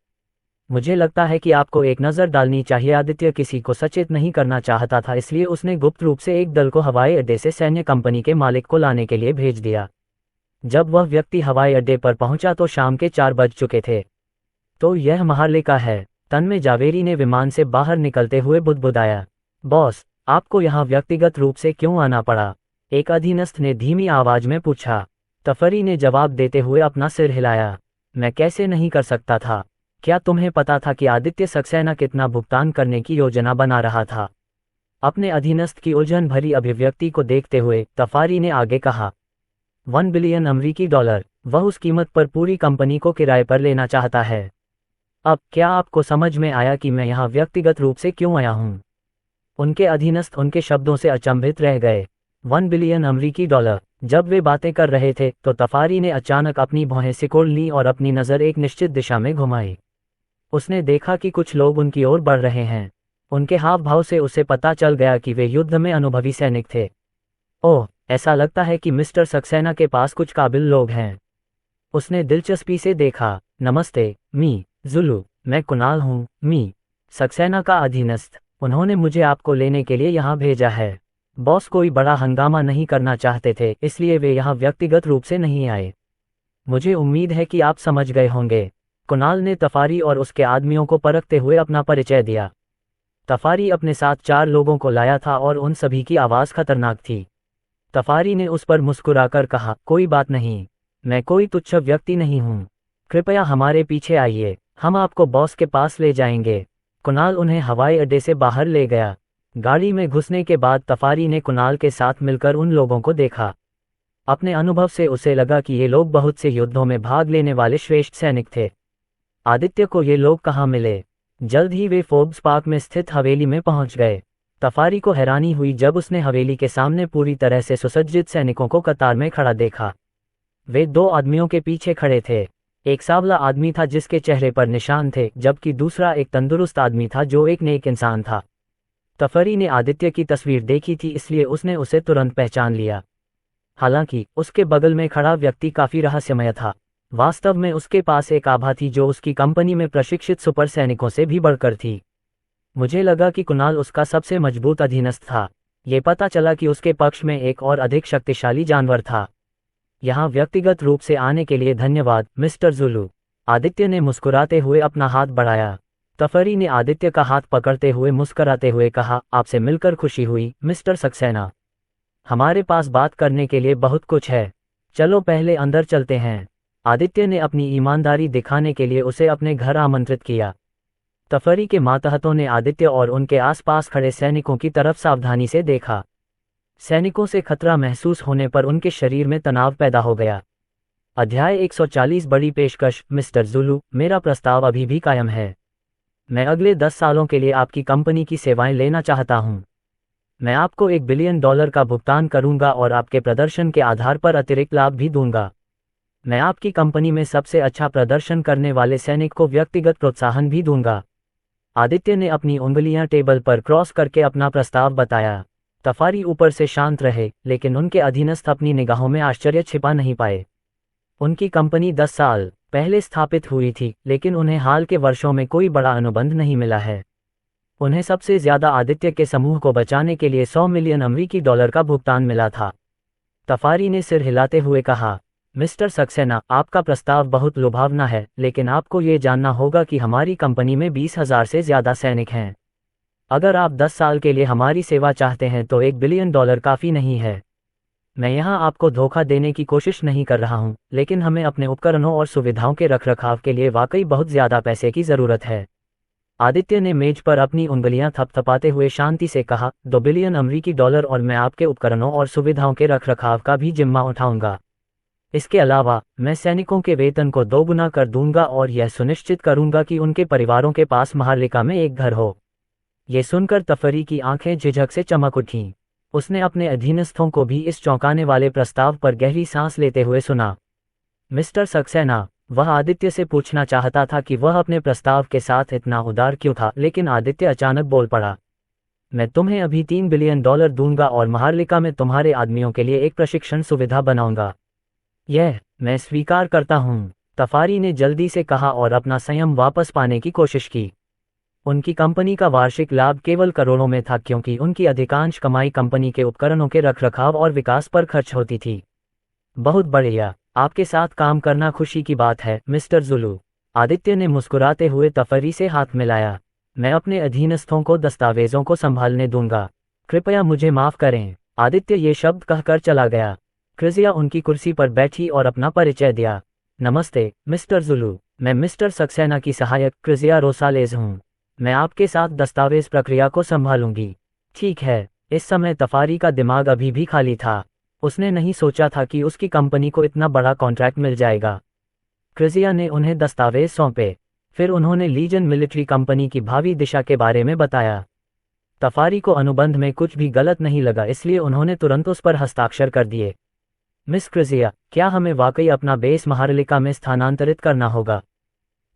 मुझे लगता है कि आपको एक नज़र डालनी चाहिए। आदित्य किसी को सचेत नहीं करना चाहता था, इसलिए उसने गुप्त रूप से एक दल को हवाई अड्डे से सैन्य कंपनी के मालिक को लाने के लिए भेज दिया। जब वह व्यक्ति हवाई अड्डे पर पहुंचा तो शाम के 4 बज चुके थे। तो यह महारलिका है, तन्मय जावेरी ने विमान से बाहर निकलते हुए बुदबुदाया। बॉस, आपको यहाँ व्यक्तिगत रूप से क्यों आना पड़ा? एक अधीनस्थ ने धीमी आवाज में पूछा। तफरी ने जवाब देते हुए अपना सिर हिलाया। मैं कैसे नहीं कर सकता था? क्या तुम्हें पता था कि आदित्य सक्सेना कितना भुगतान करने की योजना बना रहा था? अपने अधीनस्थ की उलझन भरी अभिव्यक्ति को देखते हुए तफारी ने आगे कहा, 1 बिलियन अमरीकी डॉलर। वह उस कीमत पर पूरी कंपनी को किराए पर लेना चाहता है। अब क्या आपको समझ में आया कि मैं यहाँ व्यक्तिगत रूप से क्यों आया हूँ? उनके अधीनस्थ उनके शब्दों से अचंभित रह गए। 1 बिलियन अमरीकी डॉलर। जब वे बातें कर रहे थे तो तफारी ने अचानक अपनी भौहें सिकोड़ लीं और अपनी नज़र एक निश्चित दिशा में घुमाई। उसने देखा कि कुछ लोग उनकी ओर बढ़ रहे हैं। उनके हाव भाव से उसे पता चल गया कि वे युद्ध में अनुभवी सैनिक थे। ओह, ऐसा लगता है कि मिस्टर सक्सेना के पास कुछ काबिल लोग हैं। उसने दिलचस्पी से देखा। नमस्ते, मी जुलू। मैं कुणाल हूँ, मी सक्सेना का अधीनस्थ। उन्होंने मुझे आपको लेने के लिए यहाँ भेजा है। बॉस कोई बड़ा हंगामा नहीं करना चाहते थे, इसलिए वे यहाँ व्यक्तिगत रूप से नहीं आए। मुझे उम्मीद है कि आप समझ गए होंगे। कुणाल ने तफारी और उसके आदमियों को परखते हुए अपना परिचय दिया। तफारी अपने साथ 4 लोगों को लाया था और उन सभी की आवाज़ खतरनाक थी। तफारी ने उस पर मुस्कुराकर कहा, कोई बात नहीं, मैं कोई तुच्छ व्यक्ति नहीं हूँ। कृपया हमारे पीछे आइए, हम आपको बॉस के पास ले जाएंगे। कुणाल उन्हें हवाई अड्डे से बाहर ले गया। गाड़ी में घुसने के बाद तफारी ने कुणाल के साथ मिलकर उन लोगों को देखा। अपने अनुभव से उसे लगा कि ये लोग बहुत से युद्धों में भाग लेने वाले श्रेष्ठ सैनिक थे। आदित्य को ये लोग कहाँ मिले? जल्द ही वे फोर्ब्स पार्क में स्थित हवेली में पहुंच गए। तफारी को हैरानी हुई जब उसने हवेली के सामने पूरी तरह से सुसज्जित सैनिकों को कतार में खड़ा देखा। वे 2 आदमियों के पीछे खड़े थे। एक सांवला आदमी था जिसके चेहरे पर निशान थे, जबकि दूसरा एक तंदुरुस्त आदमी था जो एक नेक इंसान था। तफरी ने आदित्य की तस्वीर देखी थी, इसलिए उसने उसे तुरंत पहचान लिया। हालांकि उसके बगल में खड़ा व्यक्ति काफी रहस्यमय था। वास्तव में उसके पास एक आभा थी जो उसकी कंपनी में प्रशिक्षित सुपर सैनिकों से भी बढ़कर थी। मुझे लगा कि कुणाल उसका सबसे मजबूत अधीनस्थ था। ये पता चला कि उसके पक्ष में एक और अधिक शक्तिशाली जानवर था। यहाँ व्यक्तिगत रूप से आने के लिए धन्यवाद, मिस्टर जुलू। आदित्य ने मुस्कुराते हुए अपना हाथ बढ़ाया। तफरी ने आदित्य का हाथ पकड़ते हुए मुस्कुराते हुए कहा, आपसे मिलकर खुशी हुई, मिस्टर सक्सेना। हमारे पास बात करने के लिए बहुत कुछ है। चलो पहले अंदर चलते हैं। आदित्य ने अपनी ईमानदारी दिखाने के लिए उसे अपने घर आमंत्रित किया। तफरी के मातहतों ने आदित्य और उनके आसपास खड़े सैनिकों की तरफ सावधानी से देखा। सैनिकों से खतरा महसूस होने पर उनके शरीर में तनाव पैदा हो गया। अध्याय 140 बड़ी पेशकश। मिस्टर जुलू, मेरा प्रस्ताव अभी भी कायम है। मैं अगले 10 सालों के लिए आपकी कंपनी की सेवाएं लेना चाहता हूं। मैं आपको $1 बिलियन का भुगतान करूंगा और आपके प्रदर्शन के आधार पर अतिरिक्त लाभ भी दूंगा। मैं आपकी कंपनी में सबसे अच्छा प्रदर्शन करने वाले सैनिक को व्यक्तिगत प्रोत्साहन भी दूंगा। आदित्य ने अपनी उंगलियां टेबल पर क्रॉस करके अपना प्रस्ताव बताया। तफारी ऊपर से शांत रहे, लेकिन उनके अधीनस्थ अपनी निगाहों में आश्चर्य छिपा नहीं पाए। उनकी कंपनी 10 साल पहले स्थापित हुई थी, लेकिन उन्हें हाल के वर्षों में कोई बड़ा अनुबंध नहीं मिला है। उन्हें सबसे ज्यादा आदित्य के समूह को बचाने के लिए $100 मिलियन का भुगतान मिला था। तफारी ने सिर हिलाते हुए कहा, मिस्टर सक्सेना, आपका प्रस्ताव बहुत लुभावना है, लेकिन आपको ये जानना होगा कि हमारी कंपनी में 20,000 से ज्यादा सैनिक हैं। अगर आप 10 साल के लिए हमारी सेवा चाहते हैं तो $1 बिलियन काफ़ी नहीं है। मैं यहाँ आपको धोखा देने की कोशिश नहीं कर रहा हूँ, लेकिन हमें अपने उपकरणों और सुविधाओं के रखरखाव के लिए वाकई बहुत ज़्यादा पैसे की ज़रूरत है। आदित्य ने मेज पर अपनी उंगलियां थपथपाते हुए शांति से कहा, $2 बिलियन और मैं आपके उपकरणों और सुविधाओं के रखरखाव का भी जिम्मा उठाऊंगा। इसके अलावा मैं सैनिकों के वेतन को 2 गुना कर दूंगा और यह सुनिश्चित करूंगा कि उनके परिवारों के पास महारलिका में एक घर हो। ये सुनकर तफरी की आंखें झिझक से चमक उठीं। उसने अपने अधीनस्थों को भी इस चौंकाने वाले प्रस्ताव पर गहरी सांस लेते हुए सुना। मिस्टर सक्सेना, वह आदित्य से पूछना चाहता था कि वह अपने प्रस्ताव के साथ इतना उदार क्यों था, लेकिन आदित्य अचानक बोल पड़ा। मैं तुम्हें अभी $3 बिलियन दूंगा और महार्लिका में तुम्हारे आदमियों के लिए एक प्रशिक्षण सुविधा बनाऊंगा। यह मैं स्वीकार करता हूँ, तफारी ने जल्दी से कहा और अपना संयम वापस पाने की कोशिश की। उनकी कंपनी का वार्षिक लाभ केवल करोड़ों में था, क्योंकि उनकी अधिकांश कमाई कंपनी के उपकरणों के रखरखाव और विकास पर खर्च होती थी। बहुत बढ़िया, आपके साथ काम करना खुशी की बात है, मिस्टर जुलू। आदित्य ने मुस्कुराते हुए तफरी से हाथ मिलाया। मैं अपने अधीनस्थों को दस्तावेजों को संभालने दूंगा। कृपया मुझे माफ करें। आदित्य ये शब्द कहकर चला गया। क्रिजिया उनकी कुर्सी पर बैठी और अपना परिचय दिया। नमस्ते, मिस्टर जुलू। मैं मिस्टर सक्सेना की सहायक क्रिजिया रोसालेज हूँ। मैं आपके साथ दस्तावेज प्रक्रिया को संभालूंगी। ठीक है। इस समय तफारी का दिमाग अभी भी खाली था। उसने नहीं सोचा था कि उसकी कंपनी को इतना बड़ा कॉन्ट्रैक्ट मिल जाएगा। क्रिजिया ने उन्हें दस्तावेज सौंपे। फिर उन्होंने लीजन मिलिट्री कंपनी की भावी दिशा के बारे में बताया। तफारी को अनुबंध में कुछ भी गलत नहीं लगा, इसलिए उन्होंने तुरंत उस पर हस्ताक्षर कर दिए। मिस क्रिजिया, क्या हमें वाकई अपना बेस महार्लिका में स्थानांतरित करना होगा?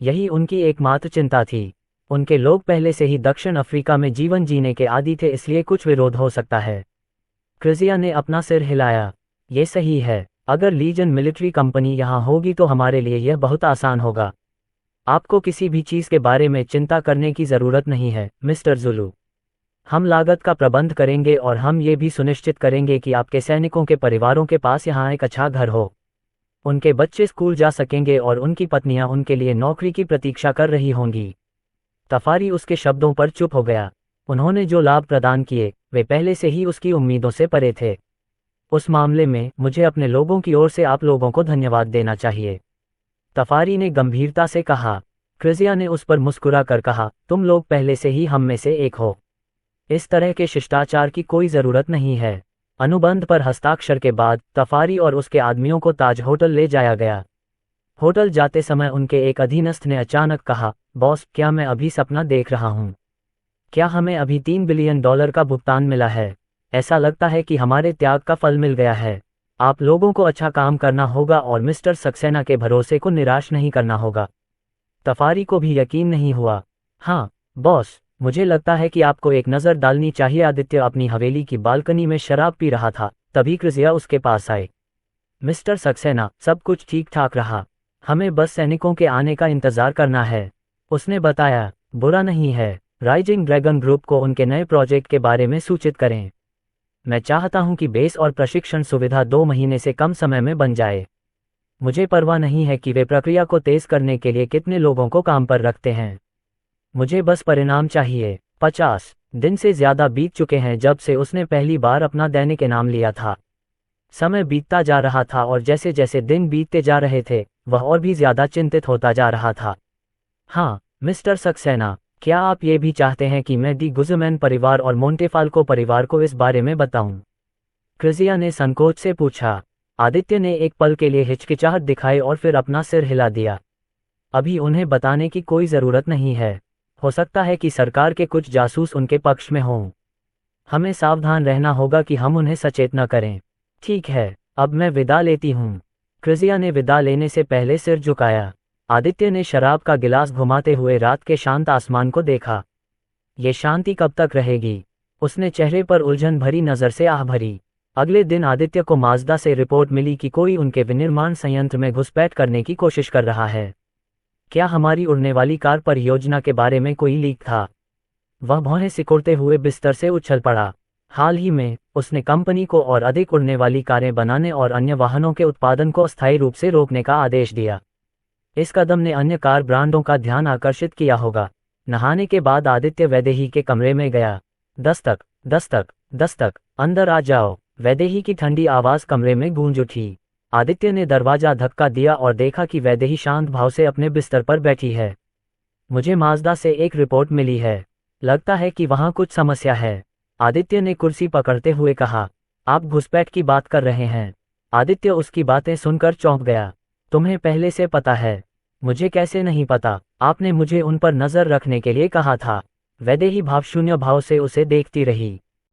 यही उनकी एकमात्र चिंता थी। उनके लोग पहले से ही दक्षिण अफ्रीका में जीवन जीने के आदी थे, इसलिए कुछ विरोध हो सकता है। क्रिजिया ने अपना सिर हिलाया। ये सही है। अगर लीजन मिलिट्री कंपनी यहाँ होगी तो हमारे लिए यह बहुत आसान होगा। आपको किसी भी चीज़ के बारे में चिंता करने की ज़रूरत नहीं है, मिस्टर जुलू। हम लागत का प्रबंध करेंगे और हम ये भी सुनिश्चित करेंगे कि आपके सैनिकों के परिवारों के पास यहाँ एक अच्छा घर हो। उनके बच्चे स्कूल जा सकेंगे और उनकी पत्नियाँ उनके लिए नौकरी की प्रतीक्षा कर रही होंगी। तफारी उसके शब्दों पर चुप हो गया। उन्होंने जो लाभ प्रदान किए वे पहले से ही उसकी उम्मीदों से परे थे। उस मामले में मुझे अपने लोगों की ओर से आप लोगों को धन्यवाद देना चाहिए, तफारी ने गंभीरता से कहा। क्रिजिया ने उस पर मुस्कुरा कर कहा, तुम लोग पहले से ही हम में से एक हो। इस तरह के शिष्टाचार की कोई ज़रूरत नहीं है। अनुबंध पर हस्ताक्षर के बाद तफारी और उसके आदमियों को ताज होटल ले जाया गया। होटल जाते समय उनके एक अधीनस्थ ने अचानक कहा, बॉस, क्या मैं अभी सपना देख रहा हूँ? क्या हमें अभी $3 बिलियन का भुगतान मिला है? ऐसा लगता है कि हमारे त्याग का फल मिल गया है। आप लोगों को अच्छा काम करना होगा और मिस्टर सक्सेना के भरोसे को निराश नहीं करना होगा। तफारी को भी यकीन नहीं हुआ। हाँ बॉस, मुझे लगता है कि आपको एक नज़र डालनी चाहिए। आदित्य अपनी हवेली की बालकनी में शराब पी रहा था, तभी क्रिजिया उसके पास आए। मिस्टर सक्सेना, सब कुछ ठीक ठाक रहा। हमें बस सैनिकों के आने का इंतज़ार करना है, उसने बताया। बुरा नहीं है। राइजिंग ड्रैगन ग्रुप को उनके नए प्रोजेक्ट के बारे में सूचित करें। मैं चाहता हूं कि बेस और प्रशिक्षण सुविधा 2 महीने से कम समय में बन जाए। मुझे परवाह नहीं है कि वे प्रक्रिया को तेज करने के लिए कितने लोगों को काम पर रखते हैं। मुझे बस परिणाम चाहिए। 50 दिन से ज़्यादा बीत चुके हैं जब से उसने पहली बार अपना दैनिक इनाम लिया था। समय बीतता जा रहा था और जैसे जैसे दिन बीतते जा रहे थे वह और भी ज़्यादा चिंतित होता जा रहा था। हाँ मिस्टर सक्सेना, क्या आप ये भी चाहते हैं कि मैं डी गुज़मैन परिवार और मोंटेफाल्को परिवार को इस बारे में बताऊं? क्रिजिया ने संकोच से पूछा। आदित्य ने एक पल के लिए हिचकिचाहट दिखाई और फिर अपना सिर हिला दिया। अभी उन्हें बताने की कोई ज़रूरत नहीं है। हो सकता है कि सरकार के कुछ जासूस उनके पक्ष में हों। हमें सावधान रहना होगा कि हम उन्हें सचेत न करें। ठीक है, अब मैं विदा लेती हूँ। क्रिजिया ने विदा लेने से पहले सिर झुकाया। आदित्य ने शराब का गिलास घुमाते हुए रात के शांत आसमान को देखा। ये शांति कब तक रहेगी? उसने चेहरे पर उलझन भरी नज़र से आह भरी। अगले दिन आदित्य को माजदा से रिपोर्ट मिली कि कोई उनके विनिर्माण संयंत्र में घुसपैठ करने की कोशिश कर रहा है। क्या हमारी उड़ने वाली कार परियोजना के बारे में कोई लीक था? वह भौहें सिकुड़ते हुए बिस्तर से उछल पड़ा। हाल ही में उसने कंपनी को और अधिक उड़ने वाली कारें बनाने और अन्य वाहनों के उत्पादन को अस्थायी रूप से रोकने का आदेश दिया। इस कदम ने अन्य कार ब्रांडों का ध्यान आकर्षित किया होगा। नहाने के बाद आदित्य वैदेही के कमरे में गया। दस्तक दस्तक दस्तक, अंदर आ जाओ। वैदेही की ठंडी आवाज़ कमरे में गूंज उठी। आदित्य ने दरवाजा धक्का दिया और देखा कि वैदेही शांत भाव से अपने बिस्तर पर बैठी है। मुझे माजदा से एक रिपोर्ट मिली है। लगता है कि वहाँ कुछ समस्या है। आदित्य ने कुर्सी पकड़ते हुए कहा। आप घुसपैठ की बात कर रहे हैं? आदित्य उसकी बातें सुनकर चौंक गया। तुम्हें पहले से पता है? मुझे कैसे नहीं पता? आपने मुझे उन पर नज़र रखने के लिए कहा था। वैदेही भावशून्य भाव से उसे देखती रही।